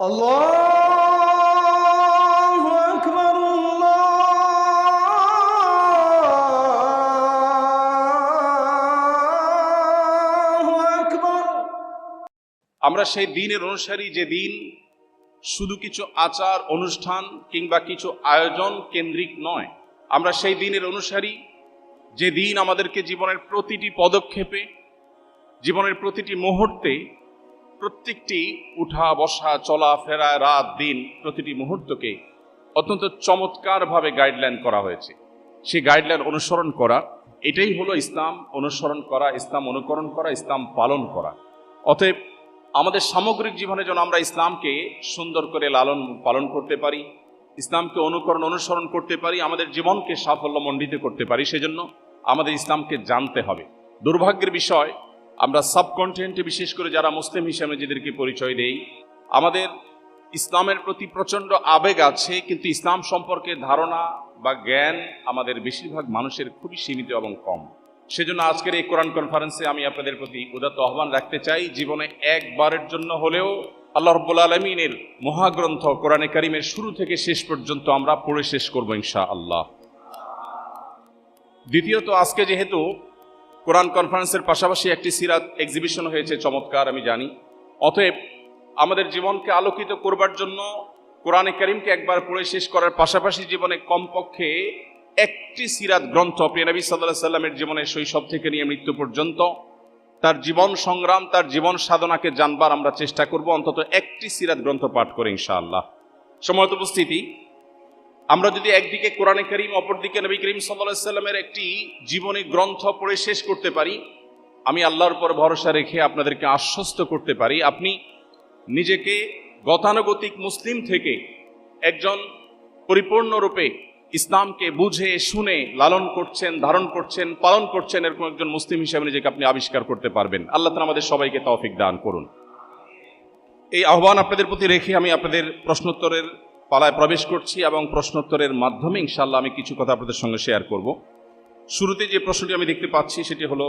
আল্লাহু আকবার, আল্লাহু আকবার। আমরা সেই দিনের অনুসারী, যে দিন শুধু কিছু আচার অনুষ্ঠান কিংবা কিছু আয়োজন কেন্দ্রিক নয়। আমরা সেই দিনের অনুসারী যে দিন আমাদেরকে জীবনের প্রতিটি পদক্ষেপে, জীবনের প্রতিটি মুহূর্তে, প্রত্যেকটি উঠা বসা চলা ফেরা রাত দিন প্রতিটি মুহূর্তকে অত্যন্ত চমৎকারভাবে গাইডলাইন করা হয়েছে। সেই গাইডলাইন অনুসরণ করা, এটাই হলো ইসলাম অনুসরণ করা, ইসলাম অনুকরণ করা, ইসলাম পালন করা। অতএব আমাদের সামগ্রিক জীবনে যেন আমরা ইসলামকে সুন্দর করে লালন পালন করতে পারি, ইসলামকে অনুসরণ করতে পারি, আমাদের জীবনকে সাফল্যমণ্ডিত করতে পারি, সেজন্য আমাদের ইসলামকে জানতে হবে। দুর্ভাগ্যের বিষয়, আমরা সাবকন্টিনেন্টে বিশেষ করে যারা মুসলিম হিসেবে নিজেদেরকে পরিচয় দেই, আমাদের ইসলামের প্রতি প্রচণ্ড আবেগ আছে, কিন্তু ইসলাম সম্পর্কে ধারণা বা জ্ঞান আমাদের বেশিরভাগ মানুষের খুবই সীমিত এবং কম। সেজন্য আজকের এই কোরআন কনফারেন্সে আমি আপনাদের প্রতি উদাত্ত আহ্বান রাখতে চাই, জীবনে একবারের জন্য হলেও আল্লাহ রাব্বুল আলামিনের মহাগ্রন্থ কোরআনে কারিমের শুরু থেকে শেষ পর্যন্ত আমরা পড়ে শেষ করব ইনশাআল্লাহ। দ্বিতীয়ত, আজকে যেহেতু কোরআন কনফারেন্সের পাশাপাশি একটি সিরাত এক্সিবিশন হয়েছে, চমৎকার আমি জানি, অতএব আমাদের জীবনকে আলোকিত করবার জন্য কোরআনে কারিমকে একবার পড়ে শেষ করার পাশাপাশি জীবনে কমপক্ষে একটি সিরাত গ্রন্থ, প্রিয় নবী সাল্লাল্লাহু আলাইহি সাল্লামের জীবনের শৈশব থেকে নিয়ে মৃত্যু পর্যন্ত তার জীবন সংগ্রাম, তার জীবন সাধনাকে জানবার আমরা চেষ্টা করব, অন্তত একটি সিরাত গ্রন্থ পাঠ করে ইনশাআল্লাহ। সম্মানিত উপস্থিতি, আমরা যদি একদিকে কোরআনে কারিম, অপরদিকে নবী করিম সাল্লাল্লাহু আলাইহি সাল্লামের একটি জীবনী গ্রন্থ পড়ে শেষ করতে পারি, আমি আল্লাহর উপর ভরসা রেখে আপনাদেরকে আশ্বস্ত করতে পারি, আপনি নিজেকে গতানুগতিক মুসলিম থেকে একজন পরিপূর্ণরূপে ইসলামকে বুঝে শুনে লালন করছেন, ধারণ করছেন, পালন করছেন, এরকম একজন মুসলিম হিসেবে নিজেকে আপনি আবিষ্কার করতে পারবেন। আল্লাহ তাআলা আমাদের সবাইকে তৌফিক দান করুন। এই আহ্বান আপনাদের প্রতি রেখে আমি আপনাদের প্রশ্নোত্তরের পালায় প্রবেশ করছি এবং প্রশ্নোত্তরের মাধ্যমে ইনশাআল্লাহ আমি কিছু কথা আপনাদের সঙ্গে শেয়ার করব। শুরুতে যে প্রশ্নটি আমি দেখতে পাচ্ছি সেটি হলো,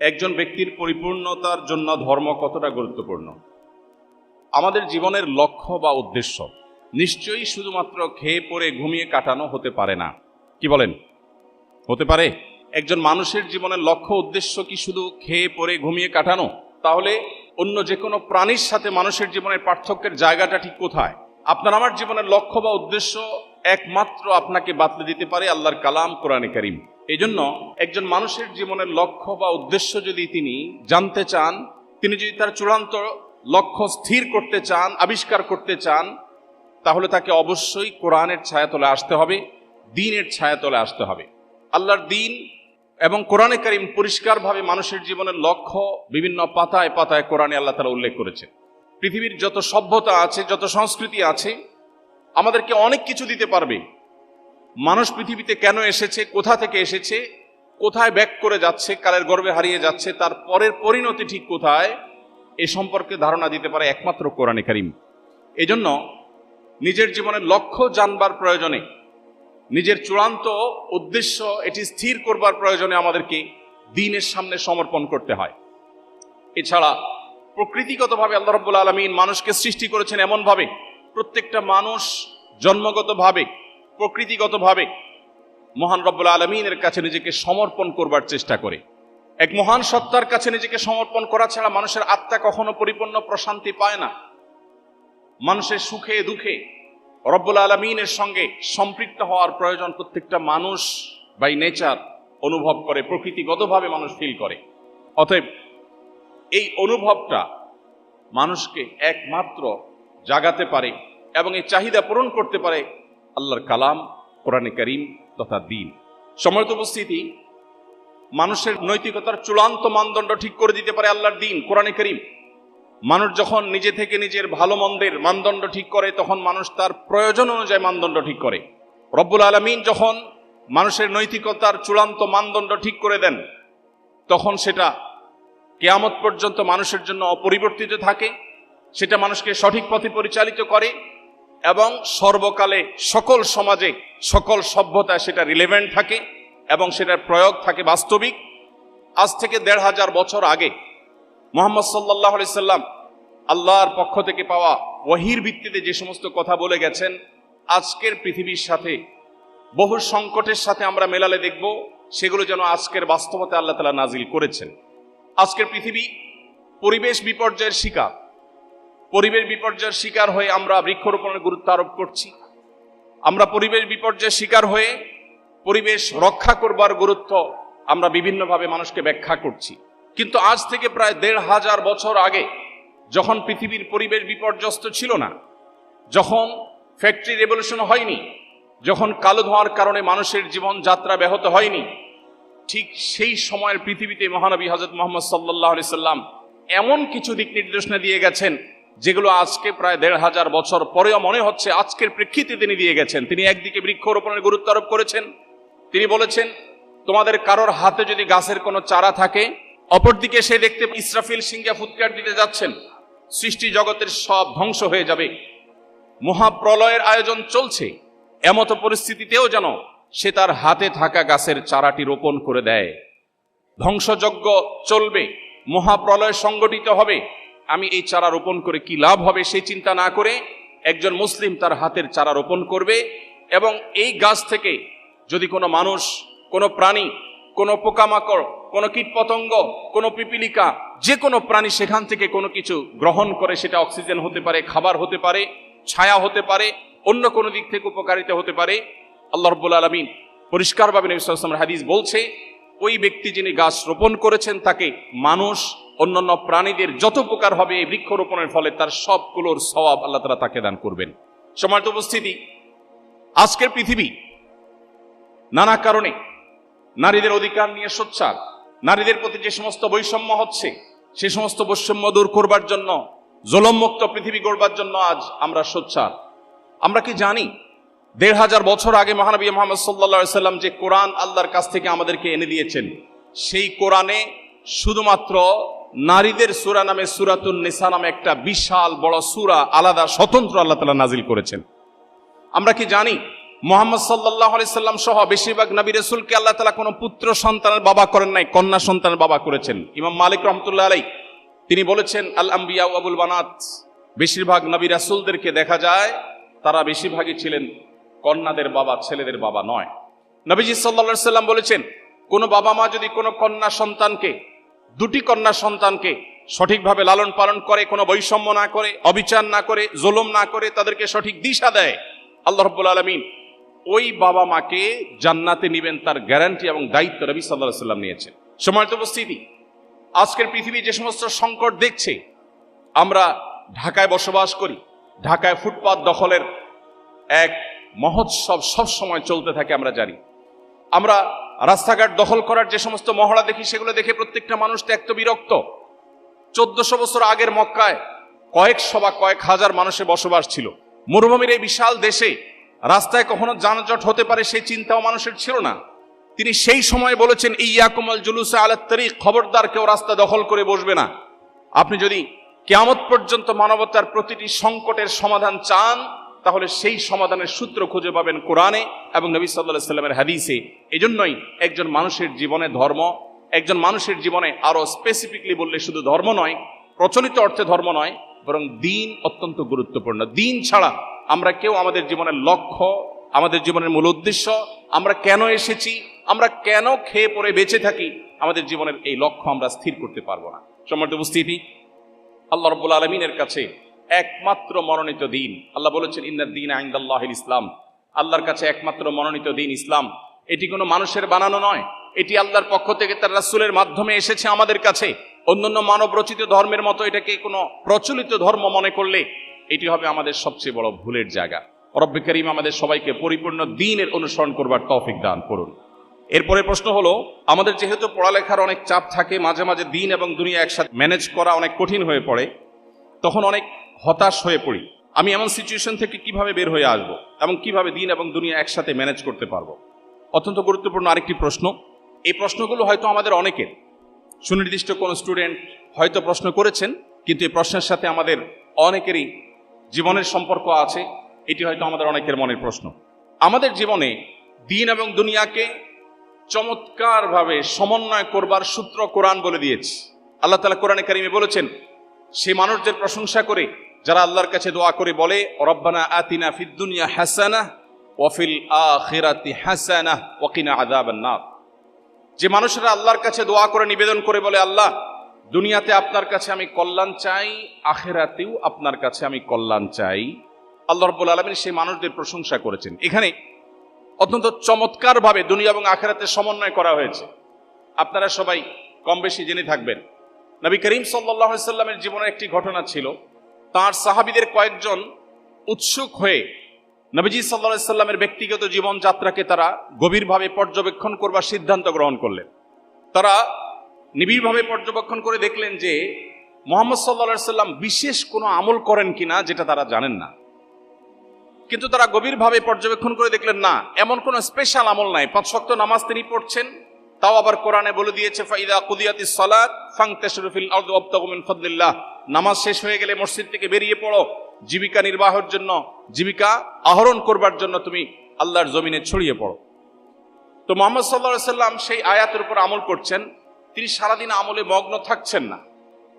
একজন ব্যক্তির পরিপূর্ণতার জন্য ধর্ম কতটা গুরুত্বপূর্ণ? আমাদের জীবনের লক্ষ্য বা উদ্দেশ্য নিশ্চয়ই শুধুমাত্র খেয়ে পরে ঘুমিয়ে কাটানো হতে পারে না। কি বলেন, হতে পারে? একজন মানুষের জীবনের লক্ষ্য উদ্দেশ্য কি শুধু খেয়ে পরে ঘুমিয়ে কাটানো? তাহলে অন্য যে কোনো প্রাণীর সাথে মানুষের জীবনের পার্থক্যের জায়গাটা ঠিক কোথায়? আপনার আমার জীবনের লক্ষ্য বা উদ্দেশ্য একমাত্র আপনাকে বাতলে দিতে পারে আল্লাহর কালাম কোরআনে কারিম। এই জন্য একজন মানুষের জীবনের লক্ষ্য বা উদ্দেশ্য যদি তিনি জানতে চান, তিনি যদি তার চূড়ান্ত লক্ষ্য স্থির করতে চান, আবিষ্কার করতে চান, তাহলে তাকে অবশ্যই কোরআনের ছায়াতলে আসতে হবে, দ্বীনের ছায়াতলে আসতে হবে। আল্লাহর দ্বীন এবং কোরআনে কারিম পরিষ্কারভাবে মানুষের জীবনের লক্ষ্য বিভিন্ন পাতায় পাতায় কোরআনে আল্লাহ তাআলা উল্লেখ করেছেন। পৃথিবীর যত সভ্যতা আছে, যত সংস্কৃতি আছে, আমাদেরকে অনেক কিছু দিতে পারবে। মানুষ পৃথিবীতে কেন এসেছে, কোথা থেকে এসেছে, কোথায় ব্যাক করে যাচ্ছে, কালের গর্ভে হারিয়ে যাচ্ছে, তার পরের পরিণতি ঠিক কোথায়, এ সম্পর্কে ধারণা দিতে পারে একমাত্র কোরআনে কারিম। এজন্য নিজের জীবনের লক্ষ্য জানবার প্রয়োজনে, নিজের চূড়ান্ত উদ্দেশ্য এটি স্থির করবার প্রয়োজনে আমাদেরকে দ্বীনের সামনে সমর্পণ করতে হয়। এছাড়া প্রকৃতিগতভাবে আল্লাহ রাব্বুল আলামিন মানুষকে সৃষ্টি করেছেন এমনভাবে, প্রত্যেকটা মানুষ জন্মগতভাবে, প্রকৃতিগতভাবে মহান রব্বুল আলামিনের কাছে নিজেকে সমর্পণ করবার চেষ্টা করে। এক মহান সত্তার কাছে নিজেকে সমর্পণ করা ছাড়া মানুষের আত্মা কখনো পরিপূর্ণ প্রশান্তি পায় না। মানুষের সুখে দুঃখে রব্বুল আলামিনের সঙ্গে সম্পৃক্ত হওয়ার প্রয়োজন প্রত্যেকটা মানুষ বাই নেচার অনুভব করে, প্রকৃতিগতভাবে মানুষ ফিল করে। অতএব এই অনুভবটা মানুষকে একমাত্র জাগাতে পারে এবং এই চাহিদা পূরণ করতে পারে আল্লাহর কালাম কোরআনে কারিম তথা দ্বীন। সম্মানিত উপস্থিতি, মানুষের নৈতিকতার চূড়ান্ত মানদণ্ড ঠিক করে দিতে পারে আল্লাহর দ্বীন কোরআনে কারিম। মানুষ যখন নিজে থেকে নিজের ভালো মন্দের মানদণ্ড ঠিক করে, তখন মানুষ তার প্রয়োজন অনুযায়ী মানদণ্ড ঠিক করে। রব্বুল আলামিন যখন মানুষের নৈতিকতার চূড়ান্ত মানদণ্ড ঠিক করে দেন, তখন সেটা কিয়ামত পর্যন্ত মানুষের জন্য অপরিবর্তিত থাকে, সেটা মানুষকে সঠিক পথে পরিচালিত করে এবং সর্বকালে সকল সমাজে, সকল সভ্যতায় সেটা রিলেভেন্ট থাকে এবং সেটার প্রয়োগ থাকে বাস্তবিক। আজ থেকে ১৫০০ বছর আগে মুহাম্মদ সাল্লাল্লাহু আলাইহি সাল্লাম আল্লাহর পক্ষ থেকে পাওয়া ওয়াহির ভিত্তিতে যে সমস্ত কথা বলে গেছেন, আজকের পৃথিবীর সাথে বহু সংকটের সাথে আমরা মেলালে দেখব সেগুলো যেন আজকের বাস্তবতা আল্লাহ তাআলা নাজিল করেছেন। আজকের পৃথিবী পরিবেশ বিপর্যয়ের শিকার। পরিবেশ বিপর্যয়ের শিকার হয়ে আমরা বৃক্ষরোপণের গুরুত্ব আরোপ করছি। আমরা পরিবেশ বিপর্যয়ের শিকার হয়ে পরিবেশ রক্ষা করবার গুরুত্ব আমরা বিভিন্নভাবে মানুষকে ব্যাখ্যা করছি। কিন্তু আজ থেকে প্রায় ১৫০০ বছর আগে, যখন পৃথিবীর পরিবেশ বিপর্যস্ত ছিল না, যখন ফ্যাক্টরি রেভলিউশন হয়নি, যখন কালো ধোঁয়ার কারণে মানুষের জীবনযাত্রা ব্যাহত হয়নি, ঠিক সেই সময়ের পৃথিবীতে মহানবী হযরত মুহাম্মদ সাল্লাল্লাহু আলাইহি সাল্লাম এমন কিছু দিক নির্দেশনা দিয়ে গেছেন যেগুলো আজকে প্রায় ১৫০০ বছর পরেও মনে হচ্ছে আজকের প্রেক্ষিতে তিনি দিয়ে গেছেন। তিনি একদিকে বৃক্ষরোপণের গুরুত্ব আরোপ করেছেন। তিনি বলেছেন, তোমাদের কারোর হাতে যদি গাছের কোনো চারা থাকে, অপরদিকে সে দেখতে ইসরাফিল সিংহা ফুৎকার দিতে যাচ্ছেন, সৃষ্টি জগতের সব ধ্বংস হয়ে যাবে, মহাপ্রলয়ের আয়োজন চলছে, এমতো পরিস্থিতিতেও যেন সে তার হাতে থাকা গাছের চারাটি রোপণ করে দেয়। ধ্বংসযজ্ঞ চলবে, মহাপ্রলয় সংগঠিত হবে, আমি এই চারা রোপণ করে কি লাভ হবে সেই চিন্তা না করে একজন মুসলিম তার হাতের চারা রোপণ করবে, এবং এই গাছ থেকে যদি কোনো মানুষ, কোনো প্রাণী, কোনো পোকামাকড়, কোনো কীটপতঙ্গ, কোনো পিপিলিকা, যে কোনো প্রাণী সেখান থেকে কোনো কিছু গ্রহণ করে, সেটা অক্সিজেন হতে পারে, খাবার হতে পারে, ছায়া হতে পারে, অন্য কোনো দিক থেকে উপকারিতা হতে পারে, আল্লাহ রাব্বুল আলামিন পরিষ্কারভাবে নবী সাল্লাল্লাহু আলাইহি ওয়াসাল্লামের হাদিস বলছে, ওই ব্যক্তি যিনি গাছ রোপণ করেছেন তাকে মানুষ, অন্যান্য প্রাণীদের যত উপকার হবে এই বৃক্ষরোপণের ফলে তার সবগুলোর সওয়াব আল্লাহ তাআলা তাকে দান করবেন। সম্মানিত উপস্থিতি, আজকের পৃথিবী নানা কারণে নারীদের অধিকার নিয়ে সোচ্চার, নারীদের প্রতি যে সমস্ত বৈষম্য হচ্ছে সে সমস্ত বৈষম্য দূর করবার জন্য, জুলুমমুক্ত পৃথিবী গড়বার জন্য আজ আমরা সোচ্চার। আমরা কি জানি ১৫০০ বছর আগে মহানবী মুহাম্মদ সাল্লাল্লাহু আলাইহি সাল্লাম যে কোরআন আল্লাহর কাছ থেকে আমাদেরকে এনে দিয়েছেন, সেই কোরআনে শুধুমাত্র নারীদের সূরা নামে সূরাতুন নিসা নামে একটা বিশাল বড় সূরা আলাদা স্বতন্ত্র আল্লাহ তাআলা নাজিল করেছেন। আমরা কি জানি মুহাম্মদ সাল্লাল্লাহু আলাইহি সাল্লাম সহ বেশিরভাগ নবী রাসূলকে আল্লাহ তাআলা কোনো পুত্র সন্তানের বাবা করেন নাই, কন্যা সন্তানের বাবা করেছেন। ইমাম মালিক রাহমাতুল্লাহ আলাইহি তিনি বলেছেন, আল আম্বিয়া ওয়া আবুল বানাত, বেশিরভাগ নবী রাসূলদেরকে দেখা যায় তারা বেশিরভাগই ছিলেন কন্যাদের বাবা, ছেলেদের বাবা নয়। নবীজি সাল্লাল্লাহু আলাইহি সাল্লাম বলেছেন, কোনো বাবা মা যদি কোনো কন্যা সন্তানকে, দুটি কন্যা সন্তানকে সঠিকভাবে লালন পালন করে, কোনো বৈষম্য না করে, অবিচার না করে, জুলুম না করে, তাদেরকে সঠিক দিশা দেয়, আল্লাহ রাব্বুল আলামিন ওই বাবা মাকে জান্নাতে নিবেন, তার গ্যারান্টি এবং দায়িত্ব নবী সাল্লাল্লাহু আলাইহি সাল্লাম নিয়েছেন। সম্মানিত উপস্থিতি, আজকের পৃথিবী যে সমস্ত সংকট দেখছে, আমরা ঢাকায় বসবাস করি, ঢাকায় ফুটপাত দখলের এক মহোৎসব সব সময় চলতে থাকে আমরা জানি। আমরা রাস্তাঘাট দখল করার যে সমস্ত মহড়া দেখি, সেগুলো দেখে প্রত্যেকটা মানুষ ত্যক্ত বিরক্ত। ১৪০০ বছর আগের মক্কায় কয়েকশো বা কয়েক হাজার মানুষের বসবাস ছিল। মরুভূমির এই বিশাল দেশে রাস্তায় কখনো যানজট হতে পারে সেই চিন্তাও মানুষের ছিল না। তিনি সেই সময় বলেছেন, ইয়াকুমুল জুলুসা আলাত তারিক, খবরদার কেউ রাস্তা দখল করে বসবে না। আপনি যদি কিয়ামত পর্যন্ত মানবতার প্রতিটি সংকটের সমাধান চান, তাহলে সেই সমাধানের সূত্র খুঁজে পাবেন কোরআনে এবং নবী সাল্লাল্লাহু আলাইহি সাল্লামের হাদিসে। এজন্যই একজন মানুষের জীবনে ধর্ম, একজন মানুষের জীবনে আরো স্পেসিফিকলি বললে শুধু ধর্ম নয়, প্রচলিত অর্থে ধর্ম নয়, বরং দ্বীন অত্যন্ত গুরুত্বপূর্ণ। দ্বীন ছাড়া আমরা কেউ আমাদের জীবনের লক্ষ্য, আমাদের জীবনের মূল উদ্দেশ্য, আমরা কেন এসেছি, আমরা কেন খেয়ে পরে বেঁচে থাকি, আমাদের জীবনের এই লক্ষ্য আমরা স্থির করতে পারবো না। সম্মানিত উপস্থিতি, আল্লাহ রাব্বুল আলামিনের কাছে একমাত্র মনোনীত দিন, আল্লাহ বলেছেন, ইন্নাদ দীনা ইনদাল্লাহিল ইসলাম, আল্লাহর কাছে একমাত্র মনোনীত দিন ইসলাম। এটি কোনো মানুষের বানানো নয়, এটি আল্লাহর পক্ষ থেকে তার রাসূলের মাধ্যমে এসেছে আমাদের কাছে। অন্যান্য মানব রচিত ধর্মের মতো এটাকে কোনো প্রচলিত ধর্ম মনে করলে এটি হবে আমাদের সবচেয়ে বড় ভুলের জায়গা। রব্বে কারীম আমাদের সবাইকে পরিপূর্ণ দ্বীনের অনুসরণ করবার তৌফিক দান করুন। এরপরে প্রশ্ন হলো, আমাদের যেহেতু পড়ালেখার অনেক চাপ থাকে, মাঝে মাঝে দ্বীন এবং দুনিয়া একসাথে ম্যানেজ করা অনেক কঠিন হয়ে পড়ে, তখন অনেক হতাশ হয়ে পড়ি। আমি এমন সিচুয়েশন থেকে কিভাবে বের হয়ে আসব এবং কিভাবে দ্বীন এবং দুনিয়া একসাথে ম্যানেজ করতে পারবো? অত্যন্ত গুরুত্বপূর্ণ আরেকটি প্রশ্ন। এই প্রশ্নগুলো হয়তো আমাদের অনেকের, সুনির্দিষ্ট কোন স্টুডেন্ট হয়তো প্রশ্ন করেছেন, কিন্তু এই প্রশ্নের সাথে আমাদের অনেকেরই জীবনের সম্পর্ক আছে। এটি হয়তো আমাদের অনেকের মনের প্রশ্ন। আমাদের জীবনে দ্বীন এবং দুনিয়াকে চমৎকারভাবে সমন্বয় করবার সূত্র কোরআন বলে দিয়েছে। আল্লাহ তাআলা কোরআনে কারিমে বলেছেন, সেই মানুষদের প্রশংসা করে যারা আল্লাহর কাছে দোয়া করে বলে রব্বানা আতিনা ফিদ দুনিয়া হাসানাহ ওয়া ফিল আখিরাতি হাসানাহ ওয়া কিনা আযাবান নার। যে মানুষেরা আল্লাহর কাছে দোয়া করে নিবেদন করে বলে আল্লাহ দুনিয়াতে আপনার কাছে আমি কল্যাণ চাই, আখিরাতেও আপনার কাছে আমি কল্যাণ চাই, আল্লাহ রাব্বুল আলামিন সেই মানুষদের প্রশংসা করেছেন। এখানে অত্যন্ত চমৎকারভাবে দুনিয়া এবং আখিরাতের সমন্বয় করা হয়েছে। আপনারা সবাই কম বেশি জেনে থাকবেন, নবী করিম সাল্লাল্লাহু আলাইহি সাল্লামের জীবনের একটি ঘটনা ছিল। তার সাহাবীদের কয়েকজন উৎসুক হয়ে নবীজি সাল্লাল্লাহু আলাইহি সাল্লামের ব্যক্তিগত জীবনযাত্রাকে তারা গভীরভাবে পর্যবেক্ষণ করবার সিদ্ধান্ত গ্রহণ করলেন। তারা নিবিড়ভাবে পর্যবেক্ষণ করে দেখলেন যে মুহাম্মদ সাল্লাল্লাহু আলাইহি সাল্লাম বিশেষ কোনো আমল করেন কিনা যেটা তারা জানেন না। কিন্তু তারা গভীরভাবে পর্যবেক্ষণ করে দেখলেন না, এমন কোনো স্পেশাল আমল নাই। 5 ওয়াক্ত নামাজ তিনি পড়ছেন, তাও আবার কোরআনে বলে দিয়েছে ফাইদা কুদিয়াতিস সালাত ফান্তাশিরু ফিল আরদি ওয়াবতাগু মিন ফাদলিল্লাহ। নামাজ শেষ হয়ে গেলে মসজিদ থেকে বেরিয়ে পড়ো, জীবিকা নির্বাহের জন্য, জীবিকা আহরণ করবার জন্য তুমি আল্লাহর জমিনে ছড়িয়ে পড়ো। তো মুহাম্মদ সাল্লাল্লাহু আলাইহি সাল্লাম সেই আয়াতের উপর আমল করছেন। তিনি সারাদিন আমলে মগ্ন থাকছেন না,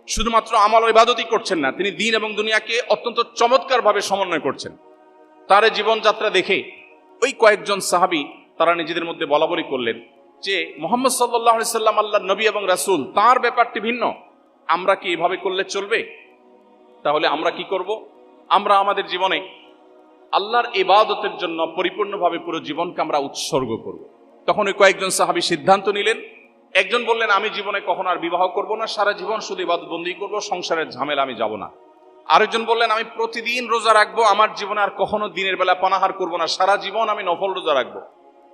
শুধুমাত্র আমল ও ইবাদতই করছেন না, তিনি দিন এবং দুনিয়াকে অত্যন্ত চমৎকারভাবে সমন্বয় করছেন। তার জীবনযাত্রা দেখে ওই কয়েকজন সাহাবী তারা নিজেদের মধ্যে বলাবলি করলেন যে মুহাম্মদ সাল্লাল্লাহু আলাইহি সাল্লাম আল্লাহর নবী এবং রাসূল, তার ব্যাপারটি ভিন্ন, আমরা কি এভাবে করলে চলবে? তাহলে আমরা কি করব? আমরা আমাদের জীবনে আল্লাহর ইবাদতের জন্য পরিপূর্ণভাবে পুরো জীবনকে আমরা উৎসর্গ করব। তখন ওই কয়েকজন সাহাবী সিদ্ধান্ত নিলেন। একজন বললেন আমি জীবনে কখনো আর বিবাহ করব না, সারা জীবন শুধু ইবাদত বন্দেগী করব, সংসারের ঝামেলা আমি যাব না। আরেকজন বললেন আমি প্রতিদিন রোজা রাখবো, আমার জীবনে আর কখনো দিনের বেলা পানাহার করব না, সারা জীবন আমি নফল রোজা রাখবো।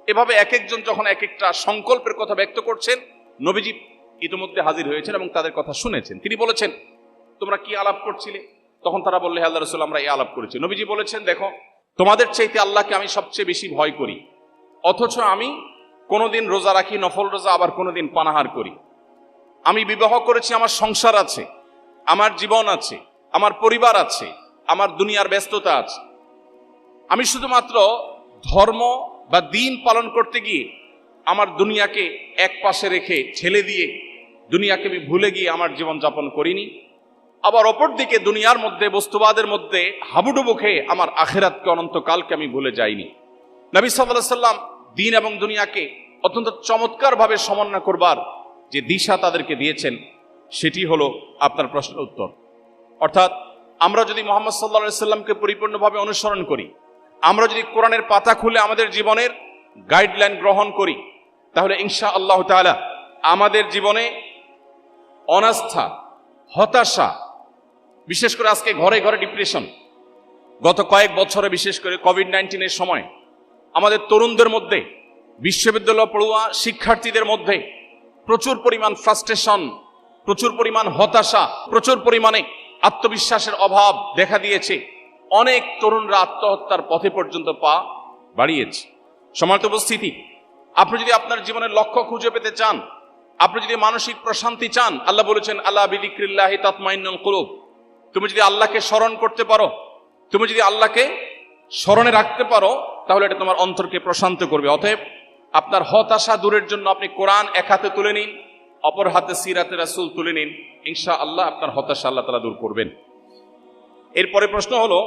এভাবে এক একজন যখন এক একটা সংকল্পের কথা ব্যক্ত করছেন, নবীজি ইতিমধ্যে হাজির হয়েছেন এবং তাদের কথা শুনেছেন। তিনি বলেছেন তোমরা কি আলাপ করছিলে? তখন তারা বললে হে আল্লাহর রাসূল আমরা এই আলাপ করেছি। নবীজি বলেছেন দেখো তোমাদের চাইতে আল্লাহকে আমি সবচেয়ে বেশি ভয় করি, অথচ আমি কোনোদিন রোজা রাখি নফল রোজা, আবার কোনোদিন পানাহার করি। আমি বিবাহ করেছি, আমার সংসার আছে, আমার জীবন আছে, আমার পরিবার আছে, আমার দুনিয়ার ব্যস্ততা আছে। আমি শুধুমাত্র ধর্ম বা দিন পালন করতে গিয়ে আমার দুনিয়াকে এক পাশে রেখে ঠেলে দিয়ে দুনিয়াকে আমি ভুলে গিয়ে আমার জীবন যাপন করিনি, আবার অপরদিকে দুনিয়ার মধ্যে বস্তুবাদের মধ্যে হাবুডুবু খেয়ে আমার আখিরাতকে অনন্তকালকে আমি ভুলে যাইনি। নবী সাল্লাল্লাহু আলাইহি সাল্লাম দিন এবং দুনিয়াকে অত্যন্ত চমৎকারভাবে সমন্বয় করবার যে দিশা তাদেরকে দিয়েছেন, সেটি হলো আপনার প্রশ্নের উত্তর। অর্থাৎ আমরা যদি মুহাম্মদ সাল্লাল্লাহু আলাইহি সাল্লামকে পরিপূর্ণভাবে অনুসরণ করি, আমরা যদি কোরআনের পাতা খুলে আমাদের জীবনের গাইডলাইন গ্রহণ করি, তাহলে ইনশাআল্লাহ তাআলা আমাদের জীবনে অনাস্থা, হতাশা, বিশেষ করে আজকে ঘরে ঘরে ডিপ্রেশন, গত কয়েক বছরে বিশেষ করে কোভিড-19 সময় আমাদের তরুণদের মধ্যে, বিশ্ববিদ্যালয় পড়ুয়া শিক্ষার্থীদের মধ্যে প্রচুর পরিমাণ ফ্রাস্ট্রেশন, প্রচুর পরিমাণ হতাশা, প্রচুর পরিমাণে আত্মবিশ্বাসের অভাব দেখা দিয়েছে। অনেক তরুণরা আত্মহত্যার পথে পর্যন্ত পা বাড়িয়েছে। সম্মানিত উপস্থিতি, আপনি যদি আপনার জীবনের লক্ষ্য খুঁজে পেতে চান, আপনি যদি মানসিক প্রশান্তি চান, আল্লাহ বলেছেন আলা বিযিক্রিল্লাহি তাতমাইন্নুল কুলুব। তুমি যদি আল্লাহকে স্মরণ করতে পারো, তুমি যদি আল্লাহকে স্মরণে রাখতে পারো, তাহলে এটা তোমার অন্তরকে প্রশান্ত করবে। অতএব আপনার হতাশা দূরের জন্য আপনি কোরআন এক হাতে তুলে নিন, অপর হাতে সিরাতে রাসূল তুলে নিন, ইনশাআল্লাহ আপনার হতাশা আল্লাহ তাআলা দূর করবেন। এরপরে প্রশ্ন হলো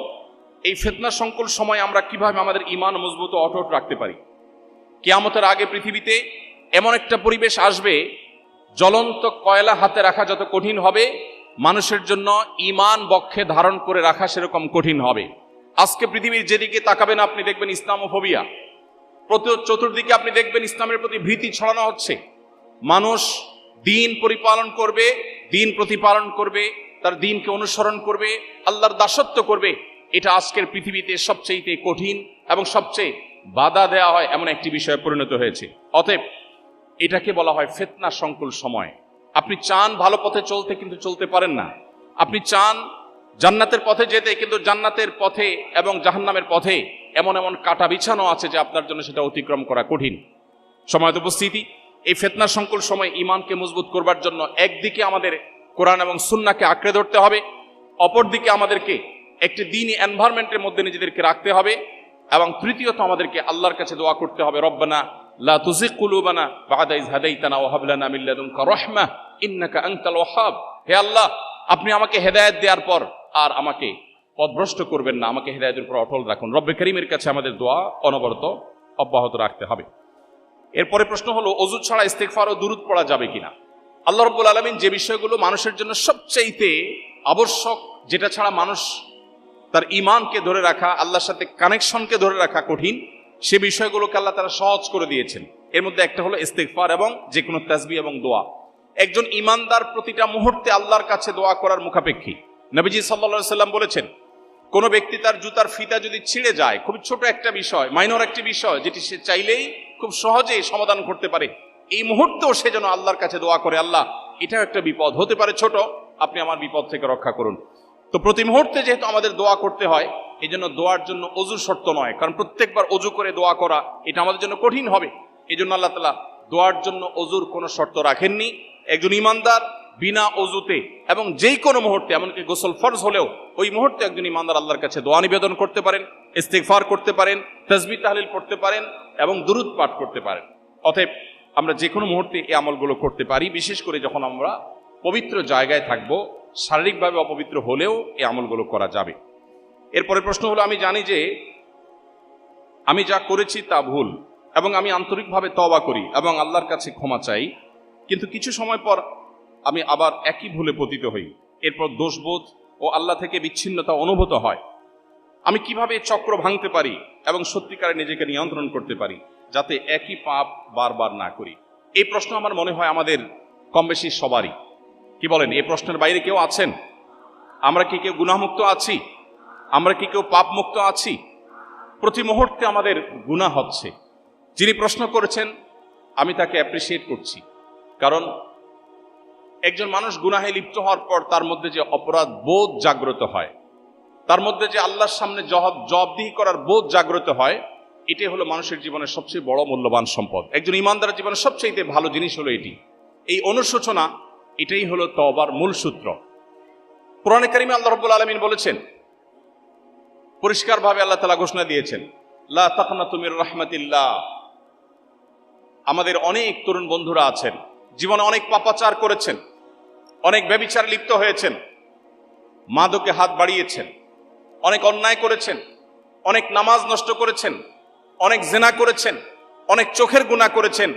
এই ফিতনা সংকুল সময় আমরা কিভাবে আমাদের ঈমান মজবুত ও অটুট রাখতে পারি? কিয়ামতের আগে পৃথিবীতে এমন একটা পরিবেশ আসবে, জ্বলন্ত কয়লা হাতে রাখা যত কঠিন হবে, মানুষের জন্য ঈমান বক্ষে ধারণ করে রাখা সেরকম কঠিন হবে। আজকে পৃথিবীর যেদিকে তাকাবেন আপনি দেখবেন ইসলামোফোবিয়া, চতুর্দিকে আপনি দেখবেন ইসলামের প্রতি ভীতি ছড়ানো হচ্ছে। মানুষ দিন পরিপালন করবে, দিন প্রতিপালন করবে, তার দিনকে অনুসরণ করবে, আল্লাহর দাসত্ব করবে, এটা আজকের পৃথিবীতে সবচেয়ে কঠিন এবং সবচেয়ে বাধা দেওয়া হয় এমন একটি বিষয়ে পরিণত হয়েছে। অতএব এটাকে বলা হয় ফিতনা সংকুল সময়। আপনি চান ভালো পথে চলতে, কিন্তু চলতে পারেন না। আপনি চান জান্নাতের পথে যেতে, কিন্তু জান্নাতের পথে এবং জাহান্নামের পথে এমন এমন কাটা বিছানো আছে যে আপনার জন্য সেটা অতিক্রম করা কঠিন। সময়ত উপস্থিতি, এই ফিতনা সংকুল সময় ঈমানকে মজবুত করবার জন্য একদিকে আমাদের কোরআন এবং সুন্নাহকে আঁকড়ে ধরতে হবে, অপরদিকে আমাদেরকে একটি দ্বীনি এনভায়রনমেন্টের মধ্যে নিজেদেরকে রাখতে হবে, এবং তৃতীয়ত আমাদেরকে আল্লাহর কাছে দোয়া করতে হবে রব্বানা লা তুযিগ কুলুবানা বা'দা ইয হাদাইতানা ওয়া হাব লানা মিন লাদুনকা রাহমাহ ইন্নাকা আনতাল ওয়াহ্হাব। হে আল্লাহ, আপনি আমাকে হেদায়েত দেওয়ার পর আর আমাকে পথভ্রষ্ট করবেন না, আমাকে হেদায়েতের উপর অটল রাখুন। রব্বে করিমের কাছে আমাদের দোয়া অনবরত অব্যাহত রাখতে হবে। এরপরে প্রশ্ন হলো, অজু ছাড়া ইস্তেগফার ও দুরূদ পড়া যাবে কিনা? আল্লাহ রাব্বুল আলামিন যে বিষয়গুলো মানুষের জন্য সবচাইতে আবশ্যক, যেটা ছাড়া মানুষ তার ঈমানকে ধরে রাখা, আল্লাহর সাথে কানেকশনকে ধরে রাখা কঠিন, সে বিষয়গুলোকে আল্লাহ তাআলা সহজ করে দিয়েছেন। এর মধ্যে একটা হলো ইস্তেগফার এবং যে কোনো তাসবিহ এবং দোয়া। একজন ঈমানদার প্রতিটা মুহূর্তে আল্লাহর কাছে দোয়া করার মুখাপেক্ষী। নবীজি সাল্লাল্লাহু আলাইহি সাল্লাম বলেছেন, কোনো ব্যক্তি তার জুতার ফিতা যদি ছিঁড়ে যায়, খুব ছোট একটা বিষয়, মাইনর একটি বিষয়, যেটি সে চাইলেই খুব সহজেই সমাধান করতে পারে, এই মুহূর্তেও সে যেন আল্লাহর কাছে দোয়া করে, আল্লাহ এটাও একটা বিপদ, হতে পারে ছোট, আপনি আমার বিপদ থেকে রক্ষা করুন। তো প্রতি মুহূর্তে যেহেতু আমাদের দোয়া করতে হয়, এই জন্য দোয়ার জন্য অজু শর্ত নয়, কারণ প্রত্যেকবার অজু করে দোয়া করা এটা আমাদের জন্য কঠিন হবে। এই জন্য আল্লাহ তাআলা দোয়ার জন্য অজুর কোনো শর্ত রাখেননি। একজন ঈমানদার বিনা অজুতে এবং যেই কোনো মুহূর্তে, এমনকি গোসল ফরজ হলেও ওই মুহূর্তে একজন ঈমানদার আল্লাহর কাছে দোয়া নিবেদন করতে পারেন, ইস্তেগফার করতে পারেন, তাসবিহ তাহলিল পড়তে পারেন এবং দুরূদ পাঠ করতে পারেন। অতএব আমরা যে কোনো মুহূর্তে এই আমলগুলো করতে পারি, বিশেষ করে যখন আমরা পবিত্র জায়গায় থাকব, শারীরিকভাবে অপবিত্র হলেও এই আমলগুলো করা যাবে। এরপরে প্রশ্ন হলো, আমি জানি যে আমি যা করেছি তা ভুল এবং আমি আন্তরিকভাবে তওবা করি এবং আল্লাহর কাছে ক্ষমা চাই, কিন্তু কিছু সময় পর আমি আবার একই ভুলে পতিত হই, এরপর দোষবোধ ও আল্লাহ থেকে বিচ্ছিন্নতা অনুভূত হয়। আমি কিভাবে চক্র ভাঙতে পারি এবং সত্যিকারে নিজেকে নিয়ন্ত্রণ করতে পারি, যাতে একই পাপ বারবার না করি? এই প্রশ্ন আমার মনে হয় আমাদের কম বেশি সবারই। কি বলেন, এই প্রশ্নের বাইরে কেউ আছেন? আমরা কি কেউ গুনাহমুক্ত আছি? আমরা কি কেউ পাপ মুক্ত আছি? প্রতি মুহূর্তে আমাদের গুনাহ হচ্ছে। যিনি প্রশ্ন করেছেন আমি তাকে অ্যাপ্রিসিয়েট করছি, কারণ একজন মানুষ গুনাহে লিপ্ত হওয়ার পর তার মধ্যে যে অপরাধ বোধ জাগ্রত হয়, তার মধ্যে যে আল্লাহর সামনে জবাবদিহি করার বোধ জাগ্রত হয়, এটাই হলো মানুষের জীবনের সবচেয়ে বড় মূল্যবান সম্পদ। একজন ঈমানদারের জীবনের সবচেয়ে ভালো জিনিস হলো এটি, এই অনুশোচনা, এটাই হলো তওবার মূল সূত্র। কোরআনে কারিমে আল্লাহ রাব্বুল আলামিন বলেছেন, পরিষ্কারভাবে আল্লাহ তাআলা ঘোষণা দিয়েছেন, লা তাকনাতু মির রাহমাতিল্লাহ। আমাদের অনেক তরুণ বন্ধুরা আছেন, জীবনে অনেক পাপাচার করেছেন, অনেক ব্যভিচারে লিপ্ত হয়েছেন, মাদকে হাত বাড়িয়েছেন, অনেক অন্যায় করেছেন, অনেক নামাজ নষ্ট করেছেন, অনেক জিনা করেছেন, অনেক চোখের গুনাহ করেছেন,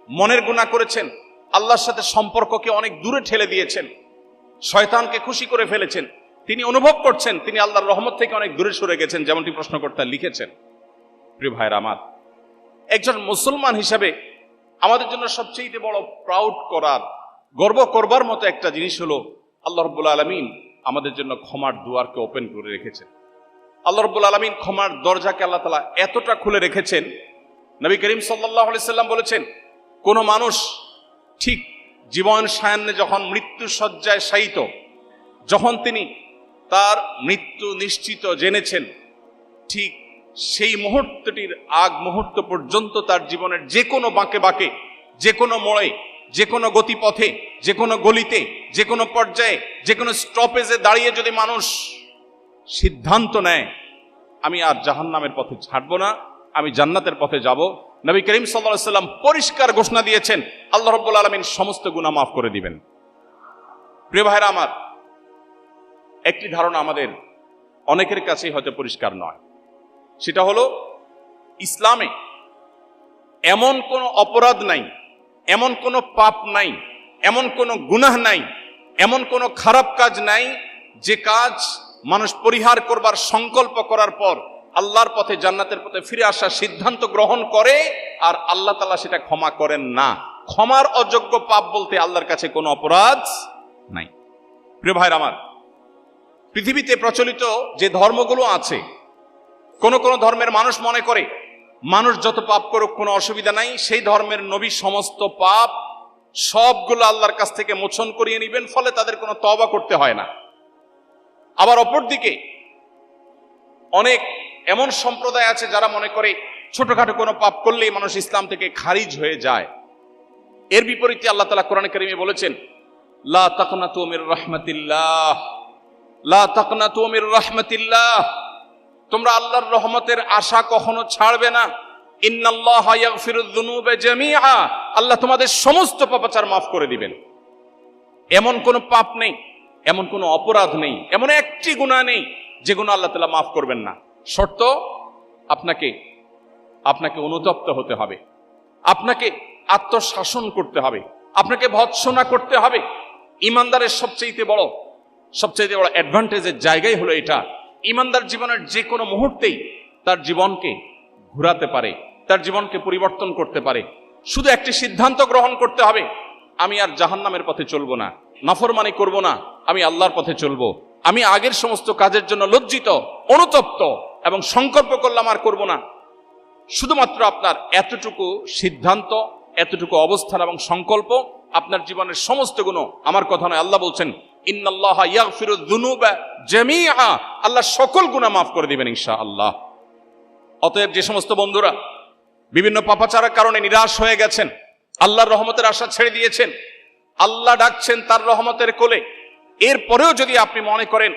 মনের গুনাহ করেছেন, আল্লাহর সাথে সম্পর্ককে অনেক দূরে ঠেলে দিয়েছেন, শয়তানকে খুশি করে ফেলেছেন। তিনি অনুভব করছেন তিনি আল্লাহর রহমত থেকে অনেক দূরে সরে গেছেন, যেমনটি প্রশ্নকর্তা লিখেছেন। প্রিয় ভাইরা আমার, একজন মুসলমান হিসাবে আমাদের জন্য সবচেয়ে বড় প্রাউড করার, গর্ব করবার মতো একটা জিনিস হলো আল্লাহ রাব্বুল আলামিন আমাদের জন্য ক্ষমার দুয়ারকে ওপেন করে রেখেছেন। আল্লাহ রাব্বুল আলামিন ক্ষমার দরজাকে আল্লাহ তাআলা এতটা খুলে রেখেছেন, নবী করিম সাল্লাল্লাহু আলাইহি সাল্লাম বলেছেন, কোন মানুষ ঠিক জীবন সায়ান্নে যখন মৃত্যু শয্যায় শায়িত, যখন তিনি তার মৃত্যু নিশ্চিত জেনেছেন, ঠিক সেই মুহূর্তটির আগ মুহূর্ত পর্যন্ত তার জীবনের যে কোনো বাঁকে বাঁকে, যে কোনো মোড়ে, যে কোনো গতিপথে, যে কোনো গলিতে, যে কোনো পর্যায়ে, যে কোনো স্টপেজে দাঁড়িয়ে যদি মানুষ সিদ্ধান্ত নেয় আমি আর জাহান্নামের পথে ছাড়ব না, আমি জান্নাতের পথে যাব, নবী করিম সাল্লাল্লাহু আলাইহি সাল্লাম পরিষ্কার ঘোষণা দিয়েছেন আল্লাহ রাব্বুল আলামিন সমস্ত গুনাহ মাফ করে দিবেন। প্রিয় ভাইরা আমার, একটি ধারণা আমাদের অনেকের কাছেই হয়তো পরিষ্কার নয়, সেটা হলো ইসলামে এমন কোনো অপরাধ নাই, এমন কোনো পাপ নাই, এমন কোনো গুনাহ নাই, এমন কোনো খারাপ কাজ নাই যে কাজ মানুষ পরিহার করবার সংকল্প করার পর আল্লাহর পথে, জান্নাতের পথে ফিরে আসার সিদ্ধান্ত গ্রহণ করে আর আল্লাহ তাআলা সেটা ক্ষমা করেন না। ক্ষমার অযোগ্য পাপ বলতে আল্লাহর কাছে কোনো অপরাধ নাই। প্রিয় ভাইরা আমার, পৃথিবীতে প্রচলিত যে ধর্মগুলো আছে, কোন কোন ধর্মের মানুষ মনে করে মানুষ যত পাপ করুক কোনো অসুবিধা নাই, সেই ধর্মের নবী সমস্ত পাপ সবগুলো আল্লাহর কাছ থেকে মোচন করিয়ে নেবেন, ফলে তাদের কোনো তওবা করতে হয় না। আবার অপরদিকে অনেক এমন সম্প্রদায় আছে যারা মনে করে ছোটখাটো কোনো পাপ করলেই মানুষ ইসলাম থেকে খারিজ হয়ে যায়। এর বিপরীতে আল্লাহ তাআলা কোরআনে কারিমে বলেছেন, লা তাকনাতু মির রাহমাতিল্লাহ, লা তাকনাতু মির রাহমাতিল্লাহ, তোমরা আল্লাহর রহমতের আশা কখনো ছাড়বে না। ইন্নাল্লাহা ইয়াগফিরুয যুনুবা জামিআ, আল্লাহ তোমাদের সমস্ত পাপাচার মাফ করে দিবেন। এমন কোনো পাপ নেই, এমন কোনো অপরাধ নেই, এমন একটি গুনাহ নেই যে গুনাহ আল্লাহ তাআলা মাফ করবেন না। শর্ত আপনাকে অনুতপ্ত হতে হবে, আপনাকে আত্মশাসন করতে হবে, আপনাকে ভৎসনা করতে হবে। ইমানদারের সবচেয়ে বড় অ্যাডভান্টেজের জায়গাই হলো এটা। ইমানদার জীবনের যে কোনো মুহূর্তেই তার জীবনকে ঘোরাতে পারে, তার জীবনকে পরিবর্তন করতে পারে। শুধু একটি সিদ্ধান্ত গ্রহণ করতে হবে, আমি আর জাহান্নামের পথে চলবো না, নাফরমানি করব না, আমি আল্লাহর পথে চলবো। আমি আগের সমস্ত কাজের জন্য লজ্জিত, অনুতপ্ত এবং সংকল্প করলাম আর করব না। শুধুমাত্র আপনার এতটুকু সিদ্ধান্ত, এতটুকু অবস্থান এবং সংকল্প আপনার জীবনের সমস্ত গুণ, আমার কথা নয়, আল্লাহ বলছেন ইন্নাল্লাহা ইয়াগফিরুয যুনুবা জামিআ, আল্লাহ সকল গুনাহ মাফ করে দিবেন ইনশাআল্লাহ। অতএব যে সমস্ত বন্ধুরা বিভিন্ন পাপাচারের কারণে নিরাশ হয়ে গেছেন, আল্লাহর রহমতের আশা ছেড়ে দিয়েছেন, আল্লাহ ডাকছেন তার রহমতের কোলে, এরপরেও যদি আপনি মনে করেন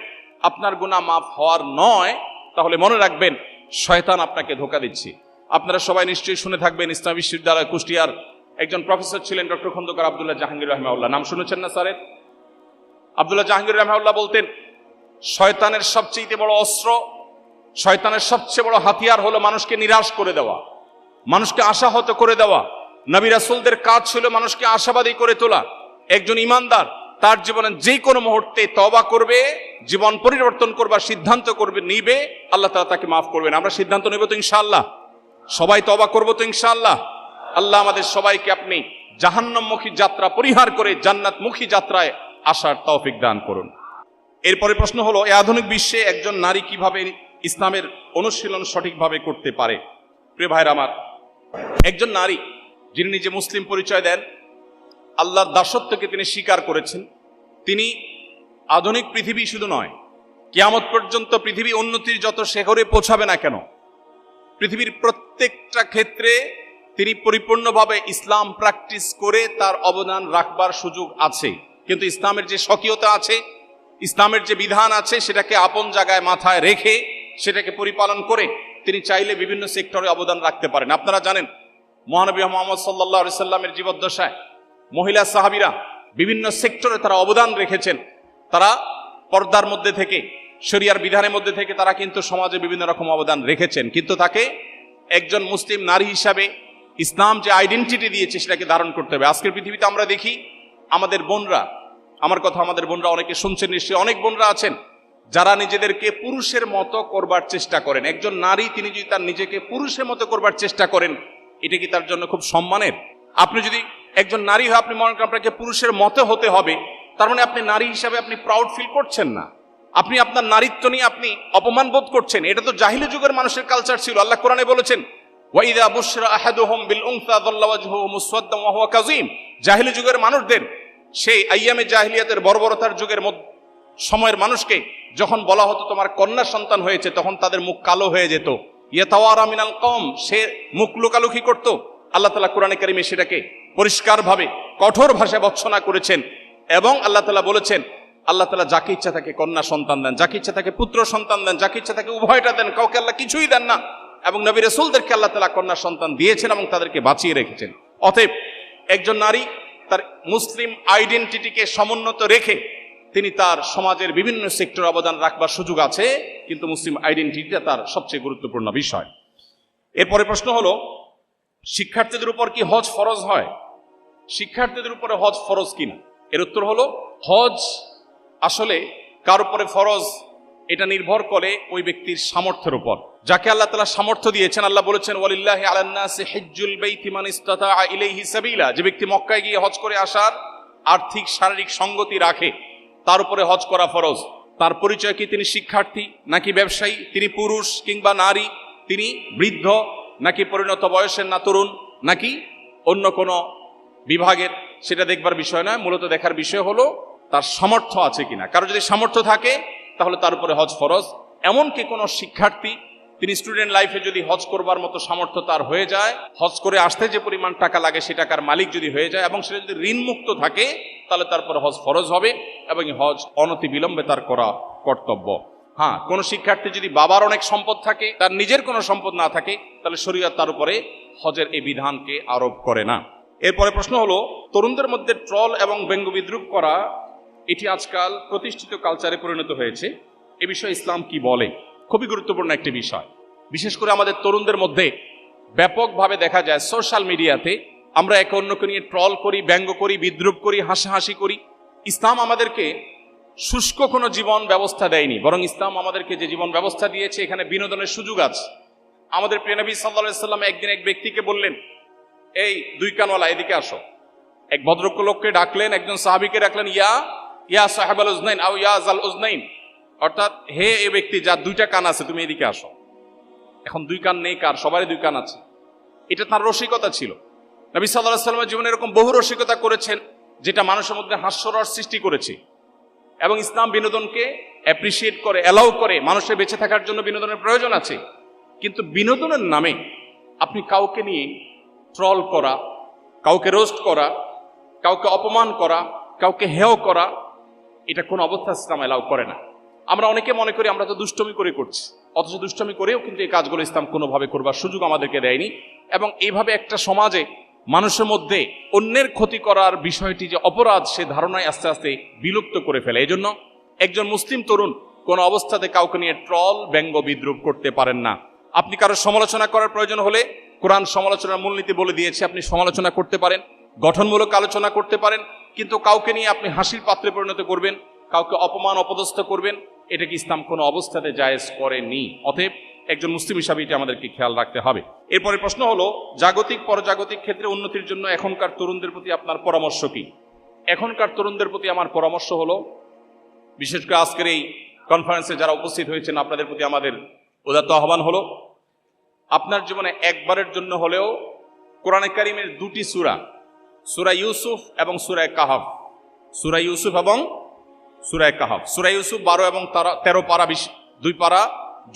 আপনার গুনাহ মাফ হওয়ার নয়, তাহলে মনে রাখবেন শয়তান আপনাকে ধোঁকা দিচ্ছে। আপনারা সবাই নিশ্চয়ই শুনে থাকবেন, ইসলামী বিশ্ববিদ্যালয় কুষ্টিয়ার একজন প্রফেসর ছিলেন ডক্টর খন্দকার আব্দুল্লাহ জাহাঙ্গীর রাহিমাহুল্লাহ, নাম শুনেছেন না স্যারের? আব্দুল্লাহ জাহাঙ্গীর রাহিমাহুল্লাহ বলতেন, শয়তানের সবচেয়ে বড় অস্ত্র, শয়তানের সবচেয়ে বড় হাতিয়ার হলো মানুষকে নিরাশ করে দেওয়া, মানুষকে আশাহত করে দেওয়া। নবী রাসূলদের কাজ ছিল মানুষকে আশাবাদী করে তোলা। একজন ইমানদার তার জীবনে যে কোনো মুহূর্তে তওবা করবে, জীবন পরিবর্তন করবার সিদ্ধান্ত করবে, নিবে, আল্লাহ তাআলা তাকে মাফ করবেন। আমরা সিদ্ধান্ত নেব তো ইনশাআল্লাহ? সবাই তওবা করব তো ইনশাআল্লাহ? আল্লাহ আমাদের সবাইকে আপনি জাহান্নামমুখী যাত্রা পরিহার করে জান্নাতমুখী যাত্রায় আসার তৌফিক দান করুন। এরপরে প্রশ্ন হলো, এই আধুনিক বিশ্বে একজন নারী কিভাবে ইসলামের অনুশীলন সঠিকভাবে করতে পারে? প্রিয় ভাইরা আমার, একজন নারী যিনি নিজে মুসলিম পরিচয় দেন, আল্লাহর দাসত্বকে তিনি স্বীকার করেছেন, তিনি আধুনিক পৃথিবী শুধু নয়, কিয়ামত পর্যন্ত পৃথিবী উন্নতির যত শিখরে পৌঁছাবে না কেন, পৃথিবীর প্রত্যেকটা ক্ষেত্রে তিনি পরিপূর্ণভাবে ইসলাম প্র্যাকটিস করে তার অবদান রাখবার সুযোগ আছে। কিন্তু ইসলামের যে স্বকীয়তা আছে, ইসলামের যে বিধান আছে, সেটাকে আপন জায়গায় মাথায় রেখে সেটাকে পরিপালন করে তিনি চাইলে বিভিন্ন সেক্টরে অবদান রাখতে পারেন। আপনারা জানেন, মহানবী মুহাম্মদ সাল্লাল্লাহু আলাইহি সাল্লামের জীবদ্দশায় মহিলা সাহাবীরা বিভিন্ন সেক্টরে তারা অবদান রেখেছেন। তারা পর্দার মধ্যে থেকে, শরিয়ার বিধানের মধ্যে থেকে তারা কিন্তু সমাজে বিভিন্ন রকম অবদান রেখেছেন। কিন্তু তাকে একজন মুসলিম নারী হিসাবে ইসলাম যে আইডেন্টিটি দিয়েছে সেটাকে ধারণ করতে হবে। আজকের পৃথিবীতে আমরা দেখি আমাদের বোনরা, আমার কথা আমাদের বোনরা অনেকে শুনছেন নিশ্চয়ই, অনেক বোনরা আছেন যারা নিজেদেরকে পুরুষের মতো করবার চেষ্টা করেন। একজন নারী তিনি যদি তার নিজেকে পুরুষের মতো করবার চেষ্টা করেন, এটা কি তার জন্য খুব সম্মানের? আপনি যদি একজন নারী হয়, আপনি মনে করেন আপনাকে পুরুষের মতো হতে হবে, তার মানে আপনি নারী হিসাবে আপনি প্রাউড ফিল করছেন না, আপনি আপনার নারীত্ব নিয়ে আপনি অপমান বোধ করছেন। এটা তো জাহিলি যুগের মানুষের কালচার ছিল। আল্লাহ কোরআনে বলেছেন, ওয়াইদা বুশরা আহাদুহুম বিল উনসা যাল্লা ওয়াজহুহু মুসওয়াদ্দান ওয়া হুয়া কাযীম। জাহিলি যুগের মানুষদের, সেই আইয়ামে জাহিলিয়াতের বর্বরতার যুগের সময়ের মানুষকে যখন বলা হতো তোমার কন্যা সন্তান হয়েছে, তখন তাদের মুখ কালো হয়ে যেত। ইয়াতাওয়ারা মিনাল কওম, সে মুখ লুকালুকি করত। আল্লাহ তাআলা কোরআনে কারিমে সেটাকে পরিষ্কারভাবে কঠোর ভাষায় ভৎসনা করেছেন। এবং আল্লাহ তাআলা বলেছেন, আল্লাহ তাআলা যাকে ইচ্ছা তাকে কন্যা সন্তান দেন, যাকে ইচ্ছা তাকে পুত্র সন্তান দেন, যাকে ইচ্ছা তাকে উভয়টা দেন, কাউকে আল্লাহ কিছুই দেন না। এবং নবী রাসূলদেরকে আল্লাহ তাআলা কন্যা সন্তান দিয়েছেন এবং তাদেরকে বাঁচিয়ে রেখেছেন। অতএব একজন নারী তার মুসলিম আইডেন্টিটিকে সমুন্নত রেখে তিনি তার সমাজের বিভিন্ন সেক্টরে অবদান রাখবার সুযোগ আছে, কিন্তু মুসলিম আইডেন্টিটিটা তার সবচেয়ে গুরুত্বপূর্ণ বিষয়। এরপরে প্রশ্ন হলো, শিক্ষার্থীদের উপর কি হজ ফরজ হয়? শিক্ষার্থীদের উপরে হজ ফরজ কিনা, এর উত্তর হলো, হজ আসলে কার উপরে ফরজ এটা নির্ভর করে ওই ব্যক্তির সামর্থ্যের উপর। যাকে আল্লাহ তাআলা সামর্থ্য দিয়েছেন, আল্লাহ বলেছেন ওয়ালিল্লাহি আলান নাসি হিজ্জুল বাইতি মান ইসতাতাআ ইলাইহি সাবিলা, যে ব্যক্তি মক্কায় গিয়ে হজ করে আসার আর্থিক শারীরিক সঙ্গতি রাখে তার উপরে হজ করা ফরজ। তার পরিচয় কি তিনি শিক্ষার্থী নাকি ব্যবসায়ী, তিনি পুরুষ কিংবা নারী, তিনি বৃদ্ধ নাকি পরিণত বয়সের না তরুণ নাকি অন্য কোনো বিভাগের, সেটা দেখবার বিষয় নয়। মূলত দেখার বিষয় হলো তার সামর্থ্য আছে কিনা। কারো যদি সামর্থ্য থাকে তাহলে তার উপরে হজ ফরজ। এমনকি কোনো শিক্ষার্থী তিনি স্টুডেন্ট লাইফে যদি হজ করবার মতো সামর্থ্য তার হয়ে যায়, হজ করে আসতে যে পরিমাণ টাকা লাগে সে টাকার মালিক যদি হয়ে যায় এবং সেটা যদি ঋণমুক্ত থাকে, তাহলে তারপরে হজ ফরজ হবে এবং হজ অনতি বিলম্বে তার করা কর্তব্য। হ্যাঁ, কোনো শিক্ষার্থী যদি বাবার অনেক সম্পদ থাকে, তার নিজের কোনো সম্পদ না থাকে, তাহলে শরীয়ত তার উপরে হজের এই বিধানকে আরোপ করে না। এরপরে প্রশ্ন হলো, তরুণদের মধ্যে ট্রল এবং ব্যঙ্গ বিদ্রুপ করা এটি আজকাল প্রতিষ্ঠিত কালচারে পরিণত হয়েছে। এ বিষয়ে ইসলাম কি বলে, খুবই গুরুত্বপূর্ণ একটি বিষয়। বিশেষ করে আমাদের তরুণদের মধ্যে ব্যাপকভাবে দেখা যায় সোশ্যাল মিডিয়াতে আমরা একে অন্যকে নিয়ে ট্রল করি, ব্যঙ্গ করি, বিদ্রুপ করি, হাসাহাসি করি। ইসলাম আমাদেরকে শুষ্ক কোনো জীবন ব্যবস্থা দেয়নি, বরং ইসলাম আমাদেরকে যে জীবন ব্যবস্থা দিয়েছে এখানে বিনোদনের সুযোগ আছে। আমাদের প্রিয় নবী সাল্লাল্লাহু আলাইহি সাল্লাম একদিন এক ব্যক্তিকে বললেন, এই দুই কানওয়ালা এদিকে আসো। এক ভদ্রলোককে ডাকলেন, একজন সাহাবীকে ডাকলেন, ইয়া সাহেবাল উজনাইন আও ইয়া জাল উজনাইন, অর্থাৎ হে এই ব্যক্তি যার দুইটা কান আছে তুমি এদিকে আসো। এখন দুই কান নেই কার? সবারই দুই কান আছে। এটা তার রসিকতা ছিল। নবী সাল্লাল্লাহু আলাইহি সাল্লামের জীবনে এরকম বহু রসিকতা করেছেন যেটা মানুষের মধ্যে হাস্যরস সৃষ্টি করেছে। এবং ইসলাম বিনোদনকে অ্যাপ্রিসিয়েট করে, অ্যালাউ করে। মানুষের বেঁচে থাকার জন্য বিনোদনের প্রয়োজন আছে, কিন্তু বিনোদনের নামে আপনি কাউকে নিয়ে ট্রল করা, কাউকে রোস্ট করা, কাউকে অপমান করা, কাউকে হেয় করা, এটা কোন অবস্থা ইসলাম অ্যালাউ করে না। আমরা অনেকে মনে করি আমরা তো দুষ্টমি করে করছি, অথচ দুষ্টমি করেও কিন্তু এই কাজগুলো ইসলাম কোনোভাবে করবার সুযোগ আমাদেরকে দেয়নি। এবং এইভাবে একটা সমাজে মানুষের মধ্যে অন্যের ক্ষতি করার বিষয়টি যে অপরাধ, সে ধারণায় আস্তে আস্তে বিলুপ্ত করে ফেলে। এই জন্য একজন মুসলিম তরুণ কোনো অবস্থাতে কাউকে নিয়ে ট্রল, ব্যঙ্গ, বিদ্রুপ করতে পারেন না। আপনি কারো সমালোচনা করার প্রয়োজন হলে কোরআন সমালোচনার মূলনীতি বলে দিয়েছে, আপনি সমালোচনা করতে পারেন, গঠনমূলক আলোচনা করতে পারেন, কিন্তু কাউকে নিয়ে আপনি হাসির পাত্রে পরিণত করবেন, কাউকে অপমান অপদস্থ করবেন, এটা কি ইসলাম কোনো অবস্থাতে জায়েজ করেনি। অতএব একজন মুসলিম হিসাবে এটা আমাদেরকে খেয়াল রাখতে হবে। এরপরে প্রশ্ন হলো, জাগতিক পরজাগতিক ক্ষেত্রে উন্নতির জন্য এখনকার তরুণদের প্রতি আপনার পরামর্শ কি? এখনকার তরুণদের প্রতি আমার পরামর্শ হলো, বিশেষ করে আজকের এই কনফারেন্সে যারা উপস্থিত হয়েছেন আপনাদের প্রতি আমাদের উদাত্ত আহ্বান হলো, আপনার জীবনে একবারের জন্য হলেও কোরআনে কারিমের দুটি সূরা, সূরা ইউসুফ এবং সূরা কাহাফ, সূরা ইউসুফ এবং সূরা কাহাফ। সূরা ইউসুফ 12 এবং 13 পারা, 2 পারা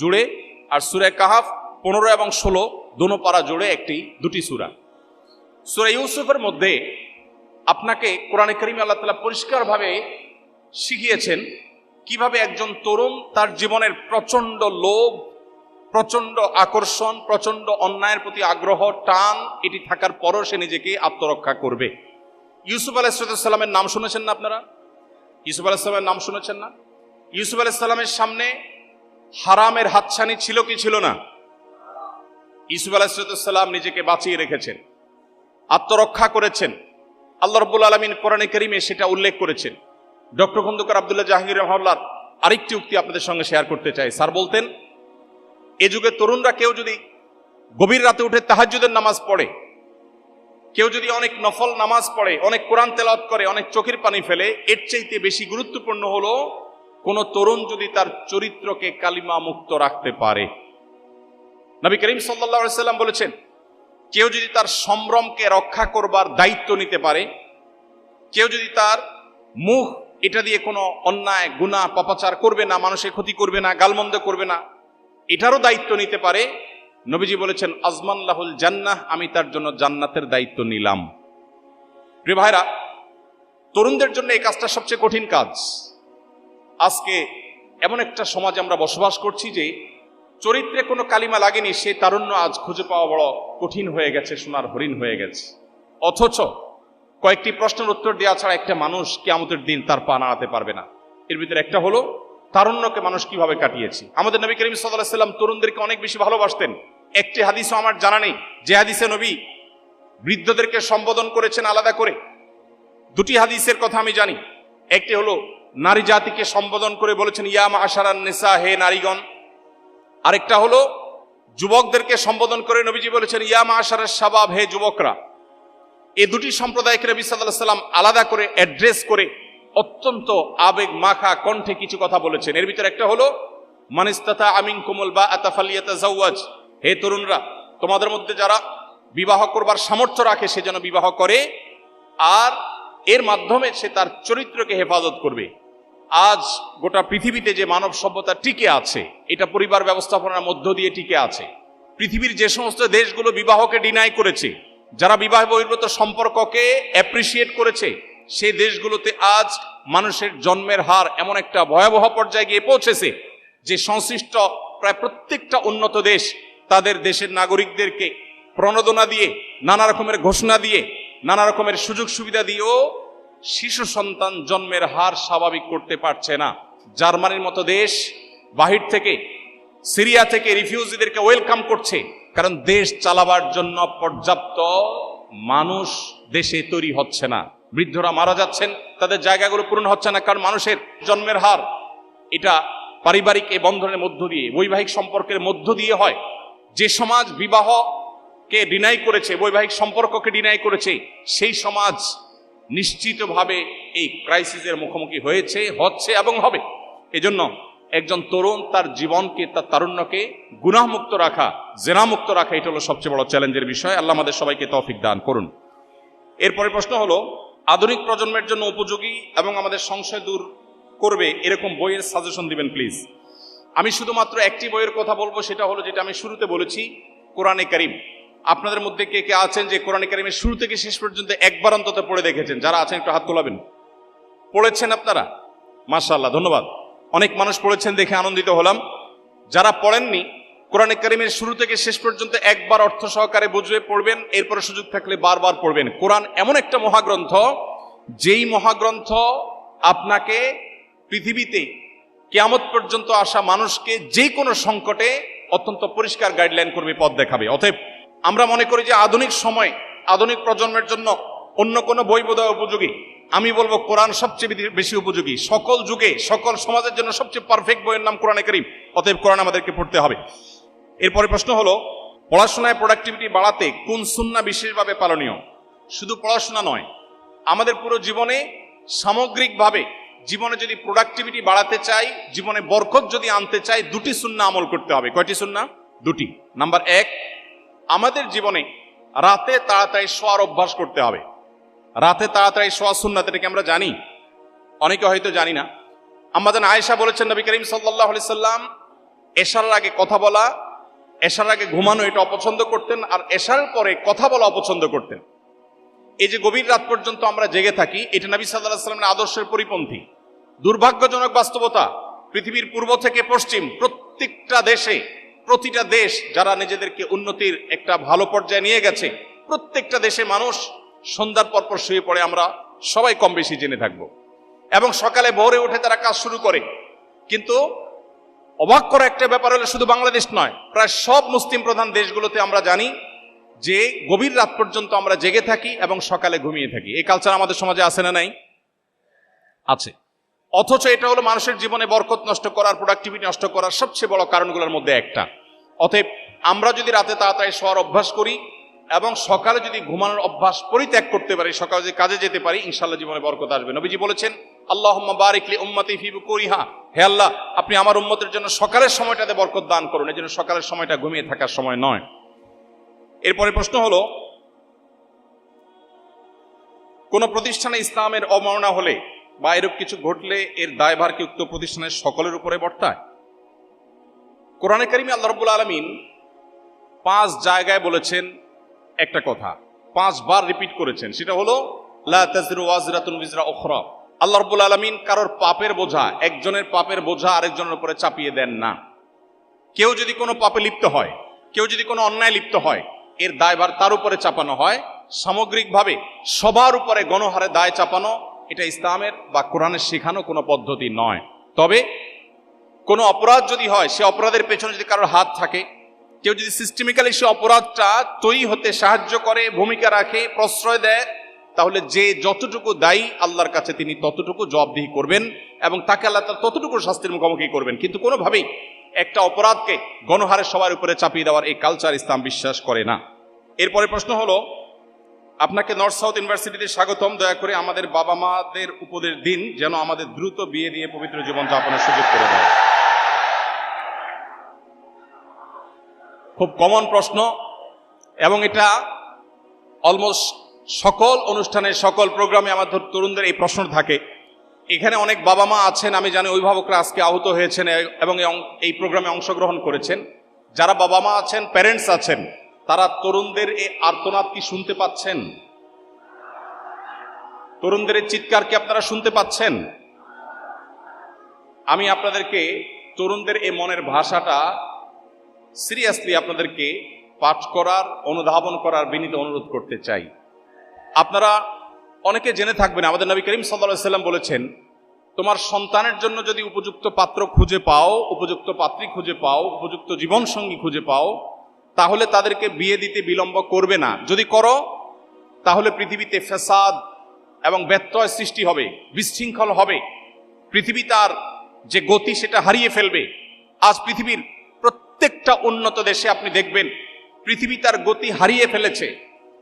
জুড়ে, আর সূরা কাহাফ 15 এবং 16 দুটো পারা জুড়ে দুটি সূরা। সূরা ইউসুফের মধ্যে আপনাকে কোরআনে কারিমে আল্লাহ তাআলা পরিষ্কারভাবে শিখিয়েছেন কিভাবে একজন তরুণ তার জীবনের প্রচন্ড লোভ, প্রচন্ড আকর্ষণ, প্রচন্ড অন্যায়ের প্রতি আগ্রহ, টান, এটি থাকার পরও সে নিজেকে আত্মরক্ষা করবে। ইউসুফ আলাইহিস সালামের নাম শুনেছেন না আপনারা? ইউসুফ আলাইহিস সালামের নাম শুনেছেন না? ইউসুফ আলাইহিস সালামের সামনে হারামের হাতছানি ছিল কি ছিল না? ইউসুফ আলাইহিস সালাম নিজেকে বাঁচিয়ে রেখেছেন, আত্মরক্ষা করেছেন। আল্লাহ রাব্বুল আলামিন কোরআনে কারিমে সেটা উল্লেখ করেছেন। ডক্টর খন্দকার আব্দুল্লাহ জাহাঙ্গীর রাহমাহুল্লাহ আরেকটি উক্তি আপনাদের সঙ্গে শেয়ার করতে চাই। স্যার বলতেন, এ যুগে তরুণরা কেউ যদি গভীর রাতে উঠে তাহাজ্জুদের নামাজ পড়ে, কেউ যদি অনেক নফল নামাজ পড়ে, অনেক কোরআন তেলাওয়াত করে, অনেক চোখের পানি ফেলে, এর চাইতে বেশি গুরুত্বপূর্ণ হলো কোন তরুণ যদি তার চরিত্রকে কালিমা মুক্ত রাখতে পারে। নবী করিম সাল্লাল্লাহু আলাইহি সাল্লাম বলেছেন, কেউ যদি তার সম্ভ্রমকে রক্ষা করবার দায়িত্ব নিতে পারে, কেউ যদি তার মুখ এটা দিয়ে কোনো অন্যায়, গুনাহ, পাপাচার করবে না, মানুষের ক্ষতি করবে না, গালমন্দ করবে না, এটারও দায়িত্ব নিতে পারে, নবীজি বলেছেন আজমান লাহুল জান্নাহ, আমি তার জন্য জান্নাতের দায়িত্ব নিলাম। প্রিয় ভাইরা, তরুণদের জন্য এই কাজটা সবচেয়ে কঠিন কাজ। আজকে এমন একটা সমাজে আমরা বসবাস করছি যে চরিত্রে কোনো কালিমা লাগেনি, সে তারুণ্য আজ খুঁজে পাওয়া বড় কঠিন হয়ে গেছে, সোনার হরিণ হয়ে গেছে। অথচ কয়েকটি প্রশ্নের উত্তর দেওয়া ছাড়া একটা মানুষ কিয়ামতের দিন তার পা নাড়াতে পারবে না। এর ভিতরে একটা হলো তারুণ্যকে মানুষ কিভাবে কাটিয়েছে। আমাদের নবী করিম সাল্লাল্লাহু আলাইহি ওয়াসাল্লাম তরুণদেরকে অনেক বেশি ভালোবাসতেন। একটি হাদিসও আমার জানা নেই যে হাদিসে নবী বৃদ্ধদেরকে সম্বোধন করেছেন আলাদা করে। দুটি হাদিসের কথা আমি জানি। একটি হলো নারী জাতিকে সম্বোধন করে বলেছেন ইয়া মাআশারান নিসা, হে নারীগণ। আরেকটা হলো যুবকদেরকে সম্বোধন করে নবীজি বলেছেন ইয়া মাআশারাস শাবাব, হে যুবকরা। এই দুটি সম্প্রদায়কে নবী সাল্লাল্লাহু আলাইহি ওয়াসাল্লাম আলাদা করে অ্যাড্রেস করে অত্যন্ত আবেগ মাখা কণ্ঠে কিছু কথা বলেছেন। এর ভিতরে একটা হলো মানিস্তাতা আমিনকুমুল বাআতা ফালিয়াতাজাওয়াজ, হে তরুণরা, তোমাদের মধ্যে যারা বিবাহ করবার সামর্থ্য রাখে সে যেন বিবাহ করে, আর এর মাধ্যমে সে তার চরিত্রকে হেফাজত করবে। আজ গোটা পৃথিবীতে যে মানব সভ্যতা টিকে আছে, এটা পরিবার ব্যবস্থাপনার মধ্য দিয়ে টিকে আছে। পৃথিবীর যে সমস্ত দেশগুলো বিবাহকে ডিনাই করেছে, যারা বিবাহ বহির্ভূত সম্পর্ককে অ্যাপ্রিসিয়েট করেছে, সেই দেশগুলোতে আজ মানুষের জন্মের হার এমন একটা ভয়াবহ পর্যায়ে গিয়ে পৌঁছেছে যে সংশ্লিষ্ট প্রায় প্রত্যেকটা উন্নত দেশ তাদের দেশের নাগরিকদেরকে প্রণোদনা দিয়ে, নানা রকমের ঘোষণা দিয়ে, নানা রকমের সুযোগ সুবিধা দিয়েও শিশু সন্তান জন্মের হার স্বাভাবিক করতে পারছে না। জার্মানির মতো দেশ বাহির থেকে, সিরিয়া থেকে রিফিউজিদেরকে ওয়েলকাম করছে, কারণ দেশ চালাবার জন্য পর্যাপ্ত মানুষ দেশে তৈরি হচ্ছে না। বৃদ্ধরা মারা যাচ্ছেন, তাদের জায়গাগুলো পূরণ হচ্ছে না, কারণ মানুষের জন্মের হার এটা পারিবারিক এই বন্ধনের মধ্য দিয়ে, বৈবাহিক সম্পর্কের মধ্য দিয়ে হয়। যে সমাজ বিবাহকে ডিনাই করেছে, বৈবাহিক সম্পর্ককে ডিনাই করেছে, সেই সমাজ নিশ্চিতভাবে এই ক্রাইসিসের মুখোমুখি হয়েছে, হচ্ছে এবং হবে। এজন্য একজন তরুণ তার জীবনকে, তার তারুণ্যকে গুনাহমুক্ত রাখা, জেনামুক্ত রাখা, এটা হলো সবচেয়ে বড় চ্যালেঞ্জের বিষয়। আল্লাহ আমাদের সবাইকে তৌফিক দান করুন। এরপরে প্রশ্ন হলো, আধুনিক প্রজন্মের জন্য উপযোগী এবং আমাদের সংশয় দূর করবে এরকম বইয়ের সাজেশন দিবেন প্লিজ। আমি শুধুমাত্র একটি বইয়ের কথা বলবো, সেটা হলো যেটা আমি শুরুতে বলেছি, কোরআনে কারীম। আপনাদের মধ্যে কে কে আছেন যে কোরআনে কারীমের শুরু থেকে শেষ পর্যন্ত একবার অন্তত পড়ে দেখেছেন? যারা আছেন একটু হাত তোলাবেন। পড়েছেন আপনারা? মাশাআল্লাহ, ধন্যবাদ। অনেক মানুষ পড়েছেন দেখে আনন্দিত হলাম। যারা পড়েননি, কোরআনে কারীমের শুরু থেকে শেষ পর্যন্ত একবার অর্থ সহকারে বুঝে পড়বেন, এরপরে সুযোগ থাকলে বারবার পড়বেন। কোরআন এমন একটা মহাগ্রন্থ, যেই মহাগ্রন্থ আপনাকে পৃথিবীতে কিয়ামত পর্যন্ত আসা মানুষকে যে কোনো সংকটে অত্যন্ত পরিষ্কার গাইডলাইন করবে, পথ দেখাবে। অতএব আমরা মনে করি যে আধুনিক সময়, আধুনিক প্রজন্মের জন্য অন্য কোনো বই বোধহয় উপযোগী। আমি বলবো কোরআন সবচেয়ে বেশি উপযোগী। সকল যুগে, সকল সমাজের জন্য সবচেয়ে পারফেক্ট বইয়ের নাম কোরআনে কারীম। অতএব কোরআন আমাদেরকে পড়তে হবে। এরপরে প্রশ্ন হলো, পড়াশোনায় প্রোডাক্টিভিটি বাড়াতে কোন সুন্নাহ বিশেষভাবে পালনীয়? শুধু পড়াশোনা নয়, আমাদের পুরো জীবনে সামগ্রিকভাবে জীবনে যদি প্রোডাক্টিভিটি বাড়াতে চাই, জীবনে বরকত যদি আনতে চাই, দুটি সুন্নাহ আমল করতে হবে। কয়টি সুন্নাহ? দুটি। নাম্বার এক, আমাদের জীবনে রাতে তাড়াতাড়ি শোয়ার অভ্যাস করতে হবে। রাতে তাড়াতাড়ি শোয়া সুন্নাত, এটাকে আমরা জানি, অনেকে হয়তো জানি না। আম্মাজান আয়েশা বলেছেন, নবী করিম সাল্লাল্লাহু আলাইহি সাল্লাম এশার আগে কথা বলা, এশার আগে ঘুমানো এটা অপছন্দ করতেন, আর এশার পরে কথা বলা অপছন্দ করতেন। এই যে গভীর রাত পর্যন্ত আমরা জেগে থাকি, এটা নবী সাল্লাল্লাহু আলাইহি সাল্লামের আদর্শের পরিপন্থী। দুর্ভাগ্যজনক বাস্তবতা, পৃথিবীর পূর্ব থেকে পশ্চিম প্রত্যেকটা দেশে, প্রতিটা দেশ যারা নিজেদেরকে উন্নতির একটা ভালো পর্যায়ে নিয়ে গেছে, প্রত্যেকটা দেশে মানুষ সন্ধ্যার পরপর শুয়ে পড়ে, আমরা সবাই কম বেশি জেনে থাকবো, এবং সকালে ভোরে উঠে তারা কাজ শুরু করে। কিন্তু অবাক করা একটা ব্যাপার হলো, শুধু বাংলাদেশ নয়, প্রায় সব মুসলিম প্রধান দেশগুলোতে আমরা জানি যে গভীর রাত পর্যন্ত আমরা জেগে থাকি এবং সকালে ঘুমিয়ে থাকি। এই কালচার আমাদের সমাজে আছে না নাই? আছে। অথচ এটা হলো মানুষের জীবনে বরকত নষ্ট করার, প্রোডাক্টিভিটি নষ্ট করার সবচেয়ে বড় কারণগুলোর মধ্যে একটা। অতএব আমরা যদি রাতে তাড়াতাড়ি শোয়ার অভ্যাস করি এবং সকালে যদি ঘুমানোর অভ্যাস পরিত্যাগ করতে পারি, সকালে যদি কাজে যেতে পারি, ইনশাআল্লাহ জীবনে বরকত আসবে। নবীজি বলেছেন, আল্লাহুম্মা বারিক লি উম্মতি ফি বুকুরিহা, হে আল্লাহ, আপনি আমার উম্মতের জন্য সকালের সময়টাতে বরকত দান করুন। এই জন্য সকালের সময়টা ঘুমিয়ে থাকার সময় নয়। এরপরে প্রশ্ন হলো, কোন প্রতিষ্ঠানে ইসলামের অবমাননা হলে বা এরূপ কিছু ঘটলে এর দায়ভার কি উক্ত প্রতিষ্ঠানের সকলের উপরে বর্তায়? কোরআনে কারীমে আল্লাহ রাব্বুল আলামিন 5 জায়গায় বলেছেন একটা কথা, 5 বার রিপিট করেছেন, সেটা হলো লা তাযরু ওয়াজরাতুন বিজরা উখরা। আল্লাহ রাব্বুল আলামিন কারোর পাপের বোঝা, একজনের পাপের বোঝা আরেকজনের উপরে চাপিয়ে দেন না। কেউ যদি কোনো পাপে লিপ্ত হয়, কেউ যদি কোনো অন্যায় লিপ্ত হয়, এর দায়ভার তার উপরে চাপানো হয়। সামগ্রিকভাবে সবার উপরে গণহারে দায় চাপানো, এটা ইসলামের বা কোরআনের শেখানো কোনো পদ্ধতি নয়। তবে কোনো অপরাধ যদি হয়, সে অপরাধের পেছনে যদি কারোর হাত থাকে, কেউ যদি সিস্টেমিক্যালি সে অপরাধটা তৈরি হতে সাহায্য করে, ভূমিকা রাখে, প্রশ্রয় দেয়, তাহলে যে যতটুকু দায়ী আল্লাহর কাছে তিনি ততটুকু জবাবদিহি করবেন এবং তাকে আল্লাহ ততটুকু শাস্তির মুখোমুখি করবেন। কিন্তু কোনোভাবেই একটা অপরাধকে গণহারে সবার উপরে চাপিয়ে দেওয়ার এই কালচার ইসলাম বিশ্বাস করে না। এরপরে প্রশ্ন হলো, আপনাকে নর্থ সাউথ ইউনিভার্সিটিতে স্বাগতম। দয়া করে আমাদের বাবা মাদের উপদেশ দিন যেন আমাদের দ্রুত বিয়ে দিয়ে পবিত্র জীবন যাপনের সুযোগ করে দেয়। খুব কমন প্রশ্ন, এবং এটা অলমোস্ট সকল অনুষ্ঠানে, সকল প্রোগ্রামে আমাদের তরুণদের এই প্রশ্ন থাকে। এখানে অনেক বাবা মা আছেন, আমি জানি অভিভাবকরা আজকে আহত হয়েছেন এবং এই প্রোগ্রামে অংশগ্রহণ করেছেন। যারা বাবা মা আছেন, প্যারেন্টস আছেন, তারা তরুণদের এই আর্তনাদ কি শুনতে পাচ্ছেন? তরুণদের এই চিৎকার কি আপনারা শুনতে পাচ্ছেন? আমি আপনাদেরকে তরুণদের এই মনের ভাষাটা সিরিয়াসলি আপনাদেরকে পাঠ করার, অনুধাবন করার বিনীত অনুরোধ করতে চাই। আপনারা অনেকে জেনে থাকবেন আমাদের নবী করিম সাল্লাল্লাহু আলাইহি সাল্লাম বলেছেন, তোমার সন্তানের জন্য যদি উপযুক্ত পাত্র খুঁজে পাও, উপযুক্ত পাত্রী খুঁজে পাও, উপযুক্ত জীবন সঙ্গী খুঁজে পাও, তাহলে তাদেরকে বিয়ে দিতে বিলম্ব করবে না। যদি করো তাহলে পৃথিবীতে ফ্যাসাদ এবং ব্যত্যয় সৃষ্টি হবে, বিশৃঙ্খল হবে, পৃথিবী তার যে গতি সেটা হারিয়ে ফেলবে। আজ পৃথিবীর প্রত্যেকটা উন্নত দেশে আপনি দেখবেন পৃথিবী তার গতি হারিয়ে ফেলেছে।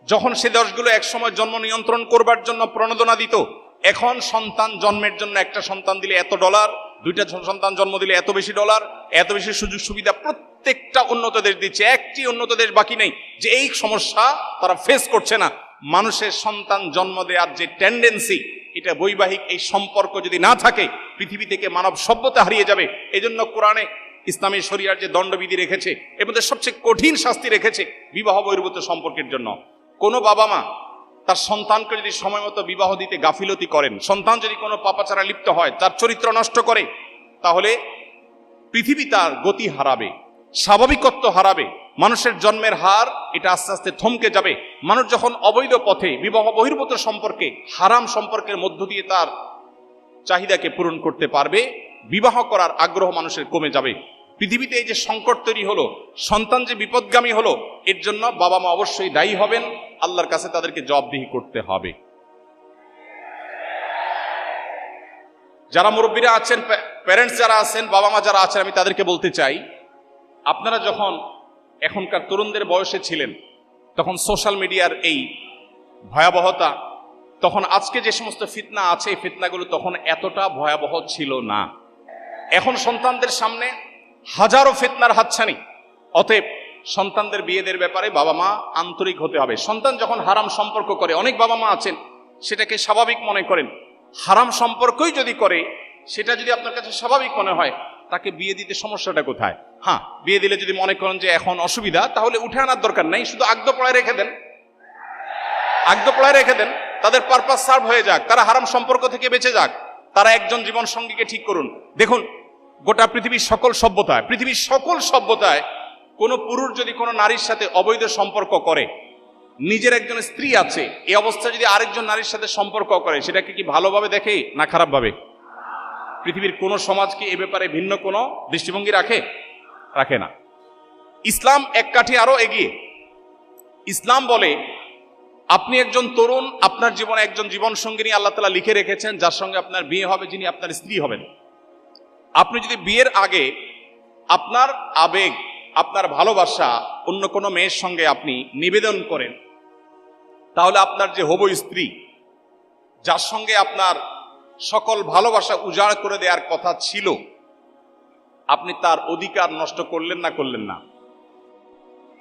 যখন সে দেশগুলো একসময় জন্ম নিয়ন্ত্রণ করবার জন্য প্রণোদনা দিত, এখন সন্তান জন্মের জন্য একটা সন্তান দিলে এত ডলার, দুইটা সন্তান জন্ম দিলে এত বেশি ডলার, এত বেশি সুযোগ সুবিধা প্রত্যেকটা উন্নত দেশ দিচ্ছে। একটি উন্নত দেশ বাকি নেই যে এই সমস্যা তারা ফেস করছে না। মানুষের সন্তান জন্ম দেওয়ার যে টেন্ডেন্সি, এটা বৈবাহিক এই সম্পর্ক যদি না থাকে পৃথিবী থেকে মানব সভ্যতা হারিয়ে যাবে। এই জন্য কোরআনে ইসলামী শরিয়ার যে দণ্ডবিধি রেখেছে এর মধ্যে সবচেয়ে কঠিন শাস্তি রেখেছে বিবাহ বহির্ভূত সম্পর্কের জন্য। কোনো বাবা মা তার সন্তানকে যদি সময় মতো বিবাহ দিতে গাফিলতি করেন, সন্তান যদি কোনো পাপাচারা লিপ্ত হয়, তার চরিত্র নষ্ট করে, তাহলে পৃথিবী তার গতি হারাবে, স্বাভাবিকত্ব হারাবে, মানুষের জন্মের হার এটা আস্তে আস্তে থমকে যাবে। মানুষ যখন অবৈধ পথে বিবাহ বহির্ভূত সম্পর্কে, হারাম সম্পর্কের মধ্য দিয়ে তার চাহিদাকে পূরণ করতে পারবে, বিবাহ করার আগ্রহ মানুষের কমে যাবে। পৃথিবীতে এই যে সংকট তৈরি হলো, সন্তান যে বিপদগামী হলো, এর জন্য বাবা মা অবশ্যই দায়ী হবেন, আল্লাহর কাছে তাদেরকে জবাবদিহি করতে হবে। যারা মুরব্বীরা আছেন, প্যারেন্টস যারা আছেন, বাবা মা যারা আছেন, আমি তাদেরকে বলতে চাই, আপনারা যখন এখনকার তরুণদের বয়সে ছিলেন তখন সোশ্যাল মিডিয়ার এই ভয়াবহতা, তখন আজকে যে সমস্ত ফিতনা আছে এই ফিতনাগুলো তখন এতটা ভয়াবহ ছিল না। এখন সন্তানদের সামনে হাজারো ফিতনার হাতছানি। অতএব সন্তানদের বিয়েদের ব্যাপারে বাবা মা আন্তরিক হতে হবে। সন্তান যখন হারাম সম্পর্ক করে, অনেক বাবা মা আছেন সেটাকে স্বাভাবিক মনে করেন। হারাম সম্পর্কই যদি করে, সেটা যদি আপনার কাছে স্বাভাবিক মনে হয়, তাকে বিয়ে দিতে সমস্যাটা কোথায়? হ্যাঁ, বিয়ে দিলে যদি মনে করেন যে এখন অসুবিধা, তাহলে উঠে আনার দরকার নাই, শুধু আগদপড়ায় রেখে দেন, আগদপড়ায় রেখে দেন, তাদের পারপাস সার্ভ হয়ে যাক, তারা হারাম সম্পর্ক থেকে বেঁচে যাক, তারা একজন জীবন সঙ্গীকে ঠিক করুন। দেখুন, গোটা পৃথিবীর সকল সভ্যতায় কোনো পুরুষ যদি কোনো নারীর সাথে অবৈধ সম্পর্ক করে, নিজের একজন স্ত্রী আছে, এই অবস্থায় যদি আরেকজন নারীর সাথে সম্পর্ক করে, সেটাকে কি ভালোভাবে দেখে না খারাপভাবে? পৃথিবীর কোন সমাজ কি এ ব্যাপারে ভিন্ন কোনো দৃষ্টিভঙ্গি রাখে না। ইসলাম এক কাঠি আরো এগিয়ে। ইসলাম বলে, আপনি একজন তরুণ, আপনার জীবনে একজন জীবন সঙ্গিনী আল্লাহ তাআলা লিখে রেখেছেন, যার সঙ্গে আপনার বিয়ে হবে, যিনি আপনার স্ত্রী হবেন। আপনি যদি বিয়ের আগে আপনার আবেগ, আপনার ভালোবাসা অন্য কোনো মেয়ের সঙ্গে আপনি নিবেদন করেন, তাহলে আপনার যে হবু স্ত্রী, যার সঙ্গে আপনার সকল ভালোবাসা উজাড় করে দেওয়ার কথা ছিল, আপনি তার অধিকার নষ্ট করলেন না?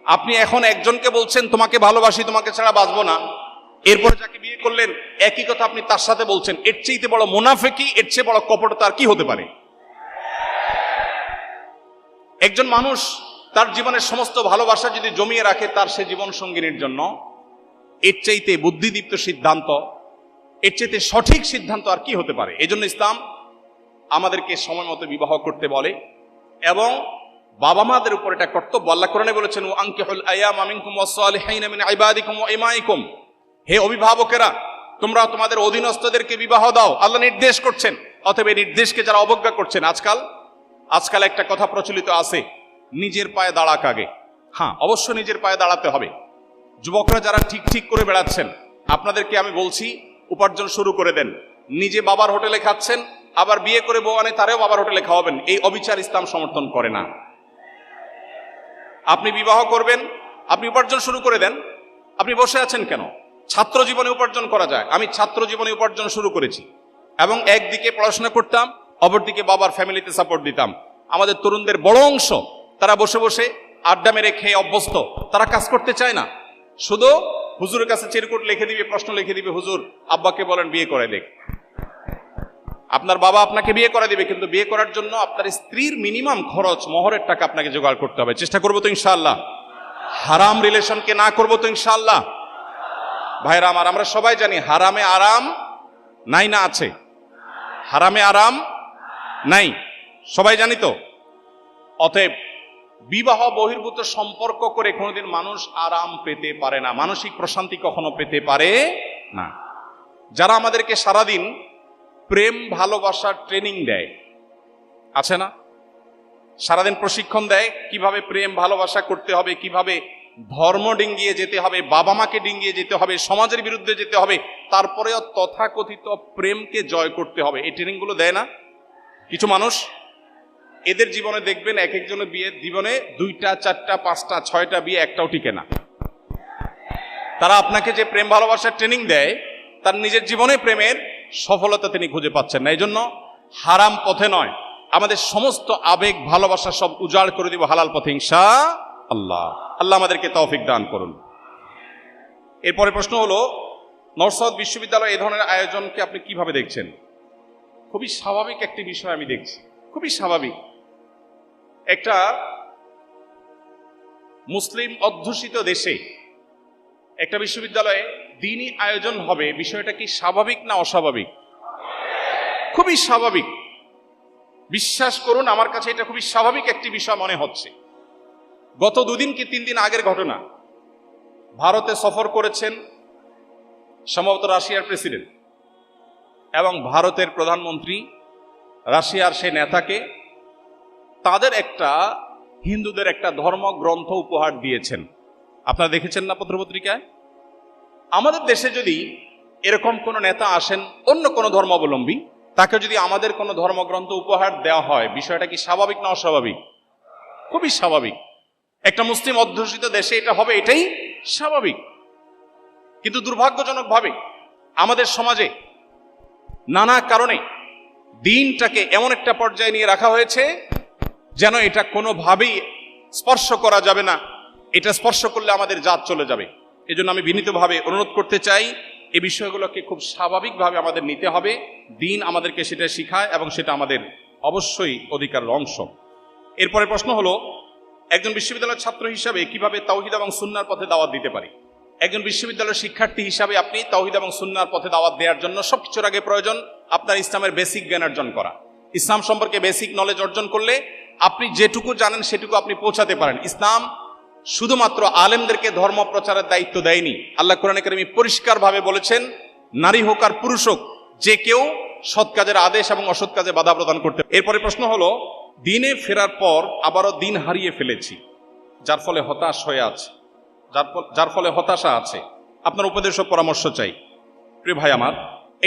আপনি এখন একজনকে বলছেন তোমাকে ভালোবাসি, তোমাকে ছাড়া বাঁচবো না, এরপরে যাকে বিয়ে করলেন একই কথা আপনি তার সাথে বলছেন। এর চেয়ে বড় মুনাফিকি, এর চেয়ে বড় কপটতা আর কি হতে পারে? একজন মানুষ তার জীবনের সমস্ত ভালোবাসা যদি জমিয়ে রাখে তার সে জীবন সঙ্গিনীর জন্য, এর চাইতে বুদ্ধিদীপ্ত সিদ্ধান্ত, এর চাইতে সঠিক সিদ্ধান্ত আর কি হতে পারে? এই জন্য ইসলাম আমাদেরকে সময় মতো বিবাহ করতে বলে, এবং বাবা মাদের উপর এটা কর্তব্য। আল্লাহ কোরআনে বলেছেন, ওয়া আনকিহুল আয়ামা মিনকুম ওয়াস-সালিহিনা মিন ইবাদিকুম ওয়া ইমাইকুম, হে অভিভাবকেরা, তোমরা তোমাদের অধীনস্থদেরকে বিবাহ দাও, আল্লাহ নির্দেশ করছেন। অতএব এই নির্দেশকে যারা অবজ্ঞা করছেন, আজকাল একটা কথা প্রচলিত আছে, নিজের পায়ে দাঁড়াক আগে। হ্যাঁ, অবশ্য নিজের পায়ে দাঁড়াতে হবে। যুবকরা যারা ঠিক করে বেড়াচ্ছেন, আপনাদেরকে আমি বলছি, উপার্জন শুরু করে দেন। নিজে বাবার হোটেলে খাচ্ছেন, আবার বিয়ে করে বউ আনে তারেও বাবার হোটেলে খাওয়াবেন, এই অবিচার ইসলাম সমর্থন করে না। আপনি বিবাহ করবেন, আপনি উপার্জন শুরু করে দেন। আপনি বসে আছেন কেন? ছাত্র জীবনে উপার্জন করা যায়। আমি ছাত্র জীবনে উপার্জন শুরু করেছি, এবং একদিকে পড়াশোনা করতাম, অপরদিকে বাবার ফ্যামিলিতে সাপোর্ট দিতাম। আমাদের তরুণদের বড় অংশ তারা বসে বসে আড্ডা মেরে খেয়ে অভ্যস্ত, তারা কাজ করতে চায় না, শুধু হুজুরের কাছে চিরকুট লিখে দিবে, প্রশ্ন লিখে দিবে, হুজুর আব্বাকে বলেন বিয়ে করে দেখ। আপনার বাবা আপনাকে বিয়ে করে দিবে, কিন্তু বিয়ে করার জন্য আপনার স্ত্রীর মিনিমাম খরচ, মোহরের টাকা আপনাকে জোগাড় করতে হবে। চেষ্টা করবো তো ইনশাআল্লাহ? হারাম রিলেশনকে না করবো তো ইনশাআল্লাহ? ভাইরা আমার, আমরা সবাই জানি হারামে আরাম নাই না আছে? হারামে আরাম নাই, সবাই জানি তো। অতএব বিবাহ বহির্ভূত সম্পর্ক করে কোনোদিন মানুষ আরাম পেতে পারে না, মানসিক প্রশান্তি কখনো পেতে পারে না। যারা আমাদেরকে সারাদিন প্রেম ভালোবাসার ট্রেনিং দেয়, আছে না? সারাদিন প্রশিক্ষণ দেয় কিভাবে প্রেম ভালোবাসা করতে হবে, কিভাবে ধর্ম ডিঙ্গিয়ে যেতে হবে, বাবা মাকে ডিঙ্গিয়ে যেতে হবে, সমাজের বিরুদ্ধে যেতে হবে, তারপরেও তথাকথিত প্রেমকে জয় করতে হবে। এই ট্রেনিংগুলো দেয় না কিছু মানুষ? এদের জীবনে দেখবেন এক একজনের বিয়ে জীবনে 2টা 4টা 5টা 6টা বিয়ে, একটাও টিকে না। তারা আপনাকে যে প্রেম ভালোবাসার ট্রেনিং দেয়, তার নিজের জীবনে প্রেমের সফলতা তিনি খুঁজে পাচ্ছেন না। এই জন্য হারাম পথে নয়, আমাদের সমস্ত আবেগ ভালোবাসা সব উজাড় করে দিব হালাল পথে ইনশাআল্লাহ। আল্লাহ আমাদেরকে তৌফিক দান করুন। এরপরে প্রশ্ন হলো, নরসাদ বিশ্ববিদ্যালয় এই ধরনের আয়োজনকে আপনি কিভাবে দেখছেন? খুবই স্বাভাবিক একটি বিষয় আমি দেখছি, খুবই স্বাভাবিক। একটা মুসলিম অধ্যুষিত দেশে একটা বিশ্ববিদ্যালয়ে দ্বীনি আয়োজন হবে, বিষয়টা কি স্বাভাবিক না অস্বাভাবিক? খুবই স্বাভাবিক। বিশ্বাস করুন, আমার কাছে এটা খুবই স্বাভাবিক একটি বিষয় মনে হচ্ছে। গত 2 দিন কি 3 দিন আগের ঘটনা, ভারতে সফর করেছেন সম্ভবত রাশিয়ার প্রেসিডেন্ট, এবং ভারতের প্রধানমন্ত্রী রাশিয়ার সেই নেতাকে তাদের একটা হিন্দুদের একটা ধর্মগ্রন্থ উপহার দিয়েছেন। আপনারা দেখেছেন না পত্রপত্রিকায়? আমাদের দেশে যদি এরকম কোনো নেতা আসেন অন্য কোনো ধর্মাবলম্বী, তাকে যদি আমাদের কোনো ধর্মগ্রন্থ উপহার দেওয়া হয়, বিষয়টা কি স্বাভাবিক না অস্বাভাবিক? খুবই স্বাভাবিক। একটা মুসলিম অধ্যুষিত দেশে এটা হবে, এটাই স্বাভাবিক। কিন্তু দুর্ভাগ্যজনকভাবে আমাদের সমাজে নানা কারণে দিনটাকে এমন একটা পর্যায়ে নিয়ে রাখা হয়েছে যেন এটা কোনোভাবেই স্পর্শ করা যাবে না, এটা স্পর্শ করলে আমাদের জাত চলে যাবে। এজন্য আমি বিনীতভাবে অনুরোধ করতে চাই, এই বিষয়গুলোকে খুব স্বাভাবিকভাবে আমাদের নিতে হবে। দিন আমাদেরকে সেটা শিখায় এবং সেটা আমাদের অবশ্যই অধিকারের অংশ। এরপরে প্রশ্ন হলো, একজন বিশ্ববিদ্যালয়ের ছাত্র হিসাবে কিভাবে তাওহীদ এবং সুন্নাহর পথে দাওয়াত দিতে পারি? একজন বিশ্ববিদ্যালয়ের শিক্ষার্থী হিসাবে আপনি তাওহীদ এবং সুন্নাহর পথে দাওয়াত দেওয়ার জন্য সবকিছুর আগে প্রয়োজন আপনার ইসলামের বেসিক জ্ঞান অর্জন করা। ইসলাম সম্পর্কে বেসিক নলেজ অর্জন করলে আপনি যেটুকু জানেন সেটুকু আপনি পৌঁছাতে পারেন। ইসলাম শুধুমাত্র আলেমদেরকে ধর্ম প্রচারের দায়িত্ব দেয়নি। আল্লাহ কোরআনে কারীমে পরিষ্কারভাবে বলেছেন, নারী হোক আর পুরুষ হোক, যে কেউ সৎ কাজের আদেশ এবং অসৎ কাজে বাধা প্রদান করতে। এরপরে প্রশ্ন হলো, দিনে ফেরার পর আবারও দিন হারিয়ে ফেলেছি, যার ফলে হতাশ হয়ে আছে, যার ফলে হতাশা আছে, আপনার উপদেশ ও পরামর্শ চাই। প্রিয় ভাই আমার,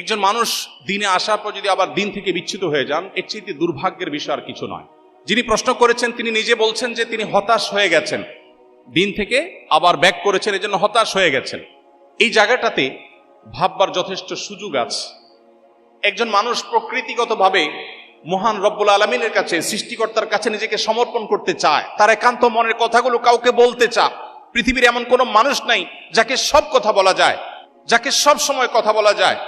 একজন মানুষ দিনে আসার পর যদি আবার দিন থেকে বিচ্যুত হয়ে যান, এর চেয়ে দুর্ভাগ্যের বিষয় আর কিছু নয়। যিনি প্রশ্ন করেছেন তিনি নিজে বলছেন যে তিনি হতাশ হয়ে গেছেন, দিন থেকে আবার ব্যাক করেছেন, এজন্য হতাশ হয়ে গেছেন। এই জায়গাটাতে ভাববার যথেষ্ট সুযোগ আছে। একজন মানুষ প্রকৃতিগতভাবে মহান রব্বুল আলামিনের কাছে, সৃষ্টিকর্তার কাছে নিজেকে সমর্পণ করতে চায়, তার একান্ত মনের কথাগুলো কাউকে বলতে চায়। পৃথিবীর এমন কোনো মানুষ নাই যাকে সব কথা বলা যায়, যাকে সব সময় কথা বলা যায়,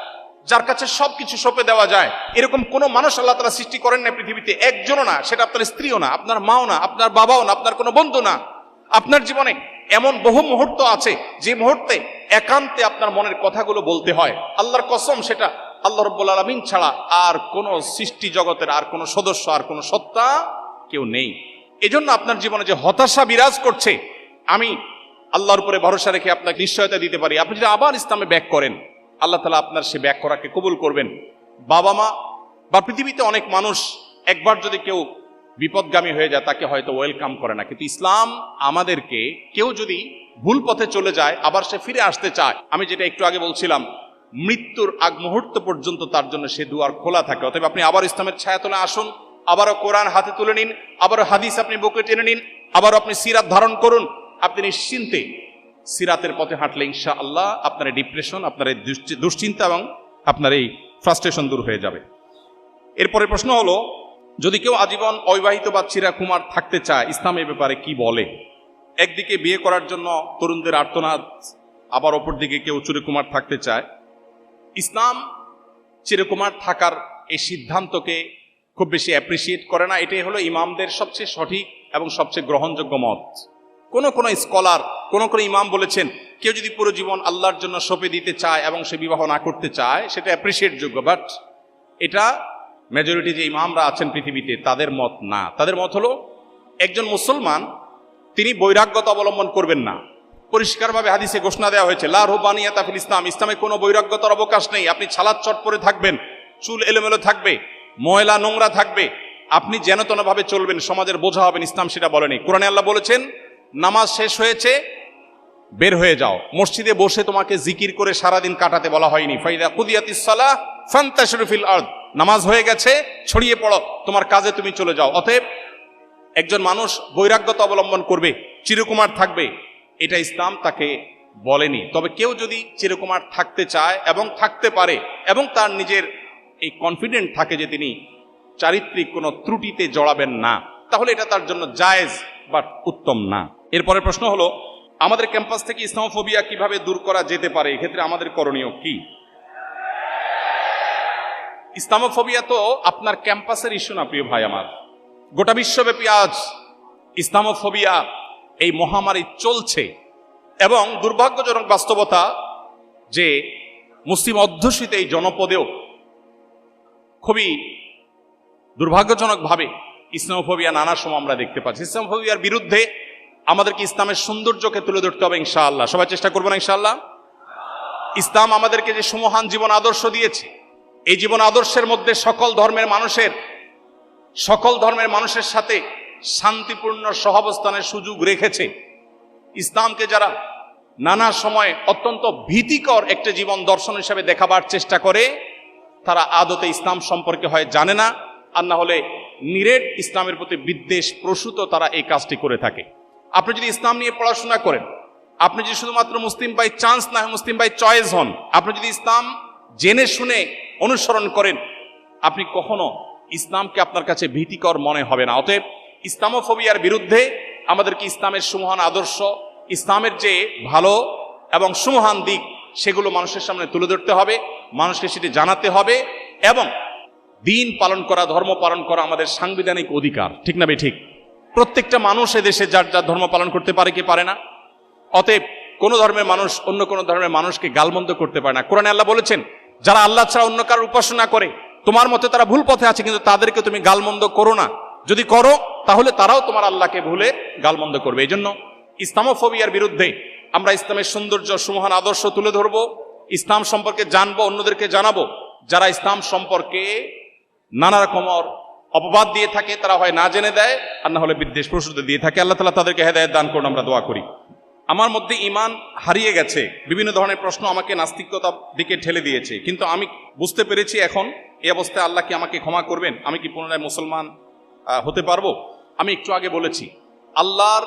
যার কাছে সবকিছু সঁপে দেওয়া যায়। এরকম কোনো মানুষ আল্লাহ তাআলা সৃষ্টি করেন না পৃথিবীতে, একজনও না। সেটা আপনার স্ত্রীও না, আপনার মাও না, আপনার বাবাও না, আপনার কোনো বন্ধু না। আপনার জীবনে এমন বহু মুহূর্ত আছে যে মুহূর্তে একান্তে আপনার মনের কথাগুলো বলতে হয়। আল্লাহর কসম, সেটা আল্লাহ রাব্বুল আলামিন ছাড়া আর কোনো সৃষ্টি জগতের আর কোনো সদস্য, আর কোনো সত্তা কেউ নেই। এজন্য আপনার জীবনে যে হতাশা বিরাজ করছে, আমি আল্লাহর উপরে ভরসা রেখে আপনাকে নিশ্চয়তা দিতে পারি, আপনি যদি আবার ইসলামে ব্যাক করেন, আল্লাহ তাআলা আপনার সে ব্যাক করাকে কবুল করবেন। বাবা মা বা পৃথিবীতে অনেক মানুষ একবার যদি কেউ বিপদগামী হয়ে যায়, তাকে হয়তো ওয়েলকাম করে না, কিন্তু ইসলাম আমাদেরকে, কেউ যদি ভুল পথে চলে যায় আবার সে ফিরে আসতে চায়, আমি যেটা একটু আগে বলছিলাম, মৃত্যুর আগ মুহূর্ত পর্যন্ত তার জন্য সে দুয়ার খোলা থাকে। অতএব আপনি আবার ইসলামের ছায়াতলে আসুন, আবারও কোরআন হাতে তুলে নিন, আবারও হাদিস আপনি বুকে টেনে নিন, আবারও আপনি সিরাত ধারণ করুন। আপনি নিশ্চিন্তে সিরাতের পথে হাঁটলে ইনশাআল্লাহ আপনার এই ডিপ্রেশন, আপনার এই দুশ্চিন্তা এবং আপনার এই ফ্রাস্ট্রেশন দূর হয়ে যাবে। এরপরে প্রশ্ন হলো, যদি কেউ আজীবন অবিবাহিত বা চিরাকুমার থাকতে চায়, ইসলাম এ ব্যাপারে কি বলে? একদিকে বিয়ে করার জন্য তরুণদের আর্তনাদ, আবার অপর দিকে কেউ চিরকুমার থাকতে চায়। ইসলাম চিরকুমার থাকার এই সিদ্ধান্তকে খুব বেশি অ্যাপ্রিসিয়েট করে না। এটাই হলো ইমামদের সবচেয়ে সঠিক এবং সবচেয়ে গ্রহণযোগ্য মত। কোন কোন স্কলার, কোন কোন ইমাম বলেছেন, কেউ যদি পুরো জীবন আল্লাহর জন্য সঁপে দিতে চায় এবং সে বিবাহ না করতে চায়, সেটা অ্যাপ্রিসিয়েট যোগ্য। বাট এটা মেজরিটি যে ইমামরা আছেন পৃথিবীতে তাদের মত না। তাদের মত হলো, একজন মুসলমান তিনি বৈরাগ্যতা অবলম্বন করবেন না, পরিষ্কারভাবে হাদিসে ঘোষণা দেওয়া হয়েছে, লা রুহবানিয়াতা ফিল ইসলাম, ইসলামে কোনো বৈরাগ্যতার অবকাশ নেই। আপনি ছালাত চট পরে থাকবেন, চুল এলোমেলো থাকবে, ময়লা নোংরা থাকবে, আপনি যেন তেনভাবে চলবেন, সমাজের বোঝা হবেন, ইসলাম সেটা বলেনি। কোরআনে আল্লাহ বলেছেন, নামাজ শেষ হয়েছে বের হয়ে যাও, মসজিদে বসে তোমাকে জিকির করে সারাদিন কাটাতে বলা হয়নি। ফাইদা কুদিয়াতিস সালাহ ফান্তাশিরু ফিল আরদ, নামাজ হয়ে গেছে, ছড়িয়ে পড়ো, তোমার কাজে তুমি চলে যাও। অতএব একজন মানুষ বৈরাগ্যতা অবলম্বন করবে, চিরকুমার থাকবে, এটা ইসলাম তাকে বলেনি। তবে কেউ যদি চিরকুমার থাকতে চায় এবং থাকতে পারে এবং তার নিজের এই কনফিডেন্ট থাকে যে তিনি চারিত্রিক কোনো ত্রুটিতে জড়াবেন না, তাহলে এটা তার জন্য জায়েজ বাট উত্তম না। এরপরে প্রশ্ন হলো, আমাদের ক্যাম্পাস থেকে ইসলামোফোবিয়া কিভাবে দূর করা যেতে পারে, এক্ষেত্রে আমাদের করণীয় কি? ইসলামোফোবিয়া তো আপনার ক্যাম্পাসের ইস্যু না প্রিয় ভাই আমার, গোটা বিশ্বব্যাপী আজ ইসলামোফোবিয়া এই মহামারী চলছে। এবং দুর্ভাগ্যজনক বাস্তবতা যে মুসলিম অধ্যুষিত এই জনপদেও খুবই দুর্ভাগ্যজনকভাবে ইসলামোফোবিয়া নানা সময় আমরা দেখতে পাচ্ছি। ইসলামোফোবিয়ার বিরুদ্ধে আমাদেরকে ইসলামের সৌন্দর্যকে তুলে ধরতে হবে ইনশাআল্লাহ। সবাই চেষ্টা করবো না ইনশাআল্লাহ? ইসলাম আমাদেরকে যে সুমহান জীবন আদর্শ দিয়েছে, এই জীবন আদর্শের মধ্যে সকল ধর্মের মানুষের সাথে শান্তিপূর্ণ সহাবস্থানের সুযোগ রেখেছে। ইসলামকে যারা নানা সময় অত্যন্ত ভীতিকর একটা জীবন দর্শন হিসেবে দেখাবার চেষ্টা করে, তারা আদতে ইসলাম সম্পর্কে হয় জানে না, আর না হলে নিরেট ইসলামের প্রতি বিদ্বেষ প্রসূত তারা এই কাজটি করে থাকে। আপনি যদি ইসলাম নিয়ে পড়াশোনা করেন, আপনি যদি শুধুমাত্র মুসলিম বাই চান্স না হয় মুসলিম বাই চয়েস হন, আপনি যদি ইসলাম জেনে শুনে অনুসরণ করেন, আপনি কখনো ইসলামকে আপনার কাছে ভীতিকর মনে হবে না। অতএব ইসলামোফোবিয়ার বিরুদ্ধে আমাদেরকে ইসলামের সুমহান আদর্শ, ইসলামের যে ভালো এবং সুমহান দিক, সেগুলো মানুষের সামনে তুলে ধরতে হবে, মানুষকে সেটি জানাতে হবে। এবং দিন পালন করা, ধর্ম পালন করা আমাদের সাংবিধানিক অধিকার, ঠিক না ঠিক? প্রত্যেকটা মানুষ এদেশে যার যার ধর্ম পালন করতে পারে কি পারে না। অতএব কোনো ধর্মের মানুষ অন্য কোনো ধর্মের মানুষকে গালমন্দ করতে পারে না। কোরআনে আল্লাহ বলেছেন, যারা আল্লাহ ছাড়া অন্য কারোর উপাসনা করে, তোমার মতে তারা ভুল পথে আছে, কিন্তু তাদেরকে তুমি গালমন্দ করো না। যদি করো তাহলে তারাও তোমার আল্লাহকে ভুলে গালমন্দ করবে। এই জন্য ইসলামোফোবিয়ার বিরুদ্ধে আমরা ইসলামের সৌন্দর্য, সুমহান আদর্শ তুলে ধরবো, ইসলাম সম্পর্কে জানবো, অন্যদেরকে জানাবো। যারা ইসলাম সম্পর্কে নানা রকমের অপবাদ দিয়ে থাকে, তারা হয় না জেনে দেয়, আর না হলে বিদ্বেষ প্রসূত দিয়ে থাকে। আল্লাহ তাআলা তাদেরকে হেদায়েত দান করুন, আমরা দোয়া করি। আমার মধ্যে ঈমান হারিয়ে গেছে, বিভিন্ন ধরনের প্রশ্ন আমাকে নাস্তিকতার দিকে ঠেলে দিয়েছে, কিন্তু আমি বুঝতে পেরেছি এখন এই অবস্থায় আল্লাহ কি আমাকে ক্ষমা করবেন, আমি কি পুনরায় মুসলমান হতে পারবো? আমি একটু আগে বলেছি, আল্লাহর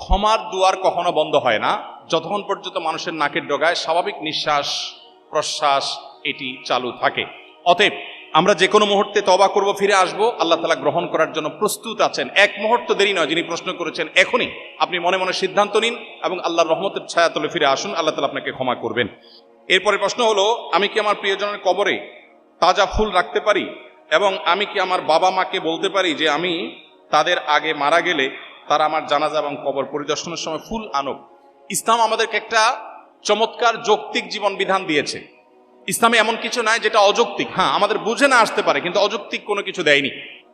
ক্ষমার দুয়ার কখনো বন্ধ হয় না যতক্ষণ পর্যন্ত মানুষের নাকের ডগায় স্বাভাবিক নিঃশ্বাস প্রশ্বাস এটি চালু থাকে। অতএব আমরা যে কোনো মুহূর্তে তওবা করব, ফিরে আসবো, আল্লাহ তাআলা গ্রহণ করার জন্য প্রস্তুত আছেন। এক মুহূর্ত দেরি নয়। যিনি প্রশ্ন করেছেন, এখনই আপনি মনে মনে সিদ্ধান্ত নিন এবং আল্লাহর রহমতের ছায়াতলে ফিরে আসুন, আল্লাহ তাআলা আপনাকে ক্ষমা করবেন। এরপরে প্রশ্ন হলো, আমি কি আমার প্রিয়জনের কবরে তাজা ফুল রাখতে পারি, এবং আমি কি আমার বাবা মাকে বলতে পারি যে আমি তাদের আগে মারা গেলে তারা আমার জানাজা এবং কবর পরিদর্শনের সময় ফুল আনুক? ইসলাম আমাদেরকে একটা চমৎকার যৌক্তিক জীবন বিধান দিয়েছে। ইসলামে এমন কিছু নাই যেটা অযৌক্তিক। হ্যাঁ, আমাদের বুঝে না আসতে পারে, কিন্তু অযৌক্তিক কোনো কিছু দেয়নি।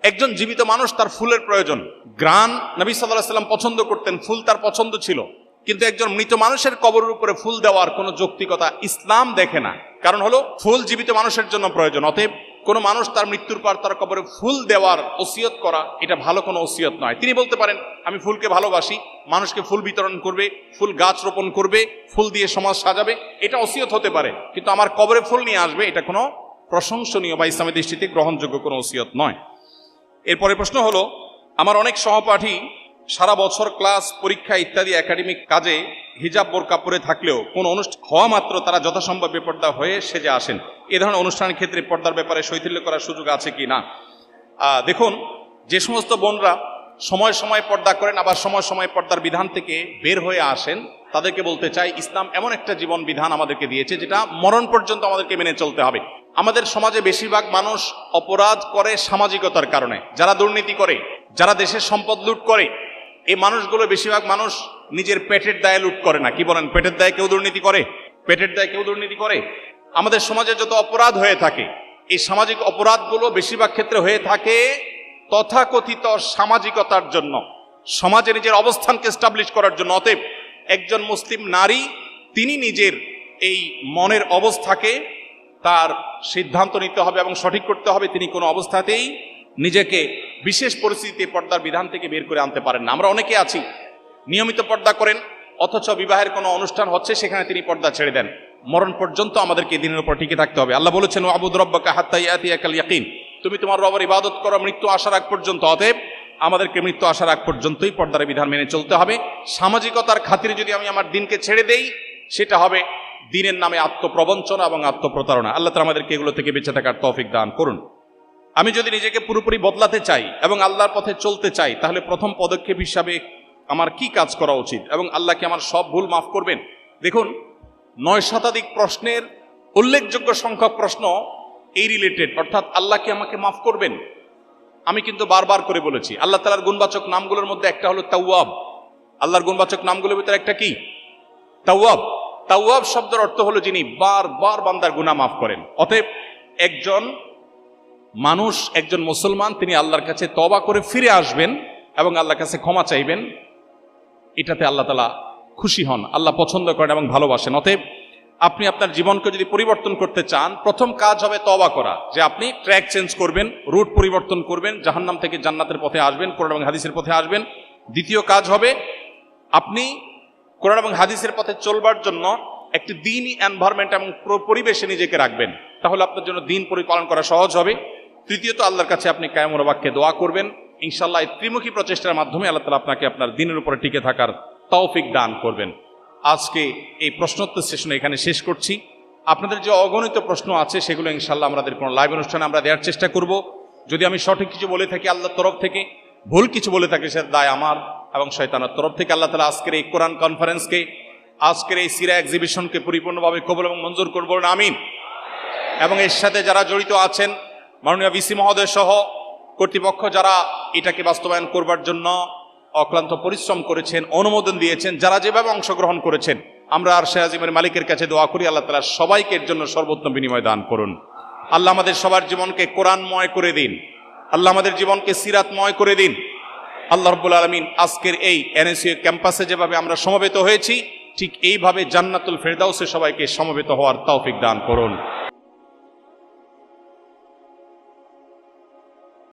একজন জীবিত মানুষ, তার ফুলের প্রয়োজন। গ্রান নবী সাল্লাল্লাহু আলাইহি ওয়াসাল্লাম পছন্দ করতেন, ফুল তার পছন্দ ছিল, কিন্তু একজন মৃত মানুষের কবরের উপরে ফুল দেওয়ার কোনো যৌক্তিকতা ইসলাম দেখে না। কারণ হলো, ফুল জীবিত মানুষের জন্য প্রয়োজন। অতএব কোনো মানুষ তার মৃত্যুর পর তার কবরে ফুল দেওয়ার ওসিয়ত করা, এটা ভালো কোনো ওসিয়ত নয়। তিনি বলতে পারেন, আমি ফুলকে ভালোবাসি, মানুষকে ফুল বিতরণ করবে, ফুল গাছ রোপণ করবে, ফুল দিয়ে সমাজ সাজাবে, এটা ওসিয়ত হতে পারে, কিন্তু আমার কবরে ফুল নিয়ে আসবে, এটা কোনো প্রশংসনীয় বা ইসলামের দৃষ্টিতে গ্রহণযোগ্য কোনো ওসিয়ত নয়। এরপরে প্রশ্ন হলো, আমার অনেক সহপাঠী সারা বছর ক্লাস, পরীক্ষা ইত্যাদি একাডেমিক কাজে হিজাব বোরকা পরে থাকলেও কোনো অনুষ্ঠান হওয়া মাত্র তারা যথাসম্ভব বেপর্দা হয়ে সেজে আসেন। এ ধরনের অনুষ্ঠানের ক্ষেত্রে পর্দার ব্যাপারে শৈথিল্য করার সুযোগ আছে কি না? দেখুন, যে সমস্ত বোনরা সময় সময় পর্দা করেন, আবার সময় সময় পর্দার বিধান থেকে বের হয়ে আসেন, তাদেরকে বলতে চাই, ইসলাম এমন একটা জীবন বিধান আমাদেরকে দিয়েছে যেটা মরণ পর্যন্ত আমাদেরকে মেনে চলতে হবে। আমাদের সমাজে বেশিরভাগ মানুষ অপরাধ করে সামাজিকতার কারণে। যারা দুর্নীতি করে, যারা দেশের সম্পদ লুট করে, এই মানুষগুলো বেশিরভাগ মানুষ নিজের পেটের দায়ে লুট করে না। কি বলেন, পেটের দায়ে কেউ দুর্নীতি করে? পেটের দায়ে কেউ দুর্নীতি করে? আমাদের সমাজে যত অপরাধ হয়ে থাকে, এই সামাজিক অপরাধগুলো বেশিরভাগ ক্ষেত্রে হয়ে থাকে তথাকথিত সামাজিকতার জন্য, সমাজে নিজের অবস্থানকে এস্টাবলিশ করার জন্য। অতএব একজন মুসলিম নারী তিনি নিজের এই মনের অবস্থাকে তার সিদ্ধান্ত নিতে হবে এবং সঠিক করতে হবে। তিনি কোনো অবস্থাতেই নিজেকে বিশেষ পরিস্থিতিতে পর্দার বিধান থেকে বের করে আনতে পারেন না। আমরা অনেকে আছি নিয়মিত পর্দা করেন, অথচ বিবাহের কোনো অনুষ্ঠান হচ্ছে সেখানে তিনি পর্দা ছেড়ে দেন। মরণ পর্যন্ত আমাদেরকে দিনের উপর টিকে থাকতে হবে। আল্লাহ বলেছেন, ওয়াবুদ রব্বাকা হাত্তা ইয়াতিয়াকাল ইয়াকিন, তুমি তোমার রবের ইবাদত করো মৃত্যু আসার আগ পর্যন্ত। অতএব আমাদেরকে মৃত্যু আসার আগ পর্যন্তই পর্দার বিধান মেনে চলতে হবে। সামাজিকতার খাতিরে যদি আমি আমার দিনকে ছেড়ে দেই, সেটা হবে দিনের নামে আত্মপ্রবঞ্চনা এবং আত্মপ্রতারণা। আল্লাহ তাআলা আমাদেরকে এগুলো থেকে বেঁচে থাকার তৌফিক দান করুন। আমি যদি নিজেকে পুরোপুরি বদলাতে চাই এবং আল্লাহর পথে চলতে চাই, তাহলে প্রথম পদক্ষেপ হিসাবে আমার কি কাজ করা উচিত এবং আল্লাহ কি আমার সব ভুল মাফ করবেন? দেখুন, 9 শতাধিক প্রশ্নের উল্লেখযোগ্য সংখ্যক প্রশ্ন এই রিলেটেড, অর্থাৎ আল্লাহ কি আমাকে মাফ করবেন। আমি কিন্তু বারবার করে বলেছি, আল্লাহ তাআলার গুণবাচক নামগুলোর মধ্যে একটা হলো তাওয়াব। আল্লাহর গুণবাচক নামগুলোর ভিতরে একটা কি? তাওয়াব। তাওয়াব শব্দের অর্থ হলো যিনি বারবার বান্দার গুনাহ মাফ করেন। অতএব একজন মানুষ, একজন মুসলমান, তিনি আল্লাহর কাছে তওবা করে ফিরে আসবেন এবং আল্লাহর কাছে ক্ষমা চাইবেন। এটাতে আল্লাহ তাআলা খুশি হন, আল্লাহ পছন্দ করেন এবং ভালোবাসেন। অতএব আপনি আপনার জীবনকে যদি পরিবর্তন করতে চান, প্রথম কাজ হবে তওবা করা, যে আপনি ট্র্যাক চেঞ্জ করবেন, রুট পরিবর্তন করবেন, জাহান্নাম থেকে জান্নাতের পথে আসবেন, কোরআন এবং হাদিসের পথে আসবেন। দ্বিতীয় কাজ হবে আপনি কোরআন এবং হাদিসের পথে চলবার জন্য একটি দ্বীনি এনভায়রনমেন্ট এবং পরিবেশে নিজেকে রাখবেন, তাহলে আপনার জন্য দ্বীন পরিপালন করা সহজ হবে। তৃতীয়ত আল্লাহর কাছে আপনি কায়েমুল বাক্যে দোয়া করবেন। ইনশাআল্লাহ এই ত্রিমুখী প্রচেষ্টার মাধ্যমে আল্লাহ তাআলা আপনাকে আপনার দ্বীনের উপরে টিকে থাকার তৌফিক দান করবেন। আজকে এই প্রশ্নোত্তর সেশন এখানে শেষ করছি। আপনাদের যে অগণিত প্রশ্ন আছে সেগুলো ইনশাআল্লাহ আমাদের কোনো লাইভ অনুষ্ঠানে আমরা দেওয়ার চেষ্টা করব। যদি আমি সঠিক কিছু বলে থাকি আল্লাহর তরফ থেকে, ভুল কিছু বলে থাকি সেটা দায় আমার এবং শয়তানের তরফ থেকে। আল্লাহ তাআলা আজকের এই কোরআন কনফারেন্সকে, আজকের এই সিরা এক্সিবিশনকে পরিপূর্ণভাবে কবুল এবং মঞ্জুর করব, আমিন। এবং এর সাথে যারা জড়িত আছেন, মাননীয় ভিসি মহোদয় সহ কর্তৃপক্ষ যারা এটাকে বাস্তবায়ন করবার জন্য অক্লান্ত পরিশ্রম করেছেন, অনুমোদন দিয়েছেন, যারা যেভাবে অংশগ্রহণ করেছেন, আমরা আরশে আজিমের মালিকের কাছে দোয়া করি আল্লাহ তাআলা সবাইকে এর জন্য সর্বোত্তম বিনিময় দান করুন। আল্লাহ আমাদের সবার জীবনকে কোরআনময় করে দিন, আল্লাহ আমাদের জীবনকে সিরাতময় করে দিন। আল্লাহ রাব্বুল আলামিন আজকের এই এনএসইউ ক্যাম্পাসে যেভাবে আমরা সমবেত হয়েছি, ঠিক এইভাবে জান্নাতুল ফেরদাউসে সবাইকে সমবেত হওয়ার তৌফিক দান করুন।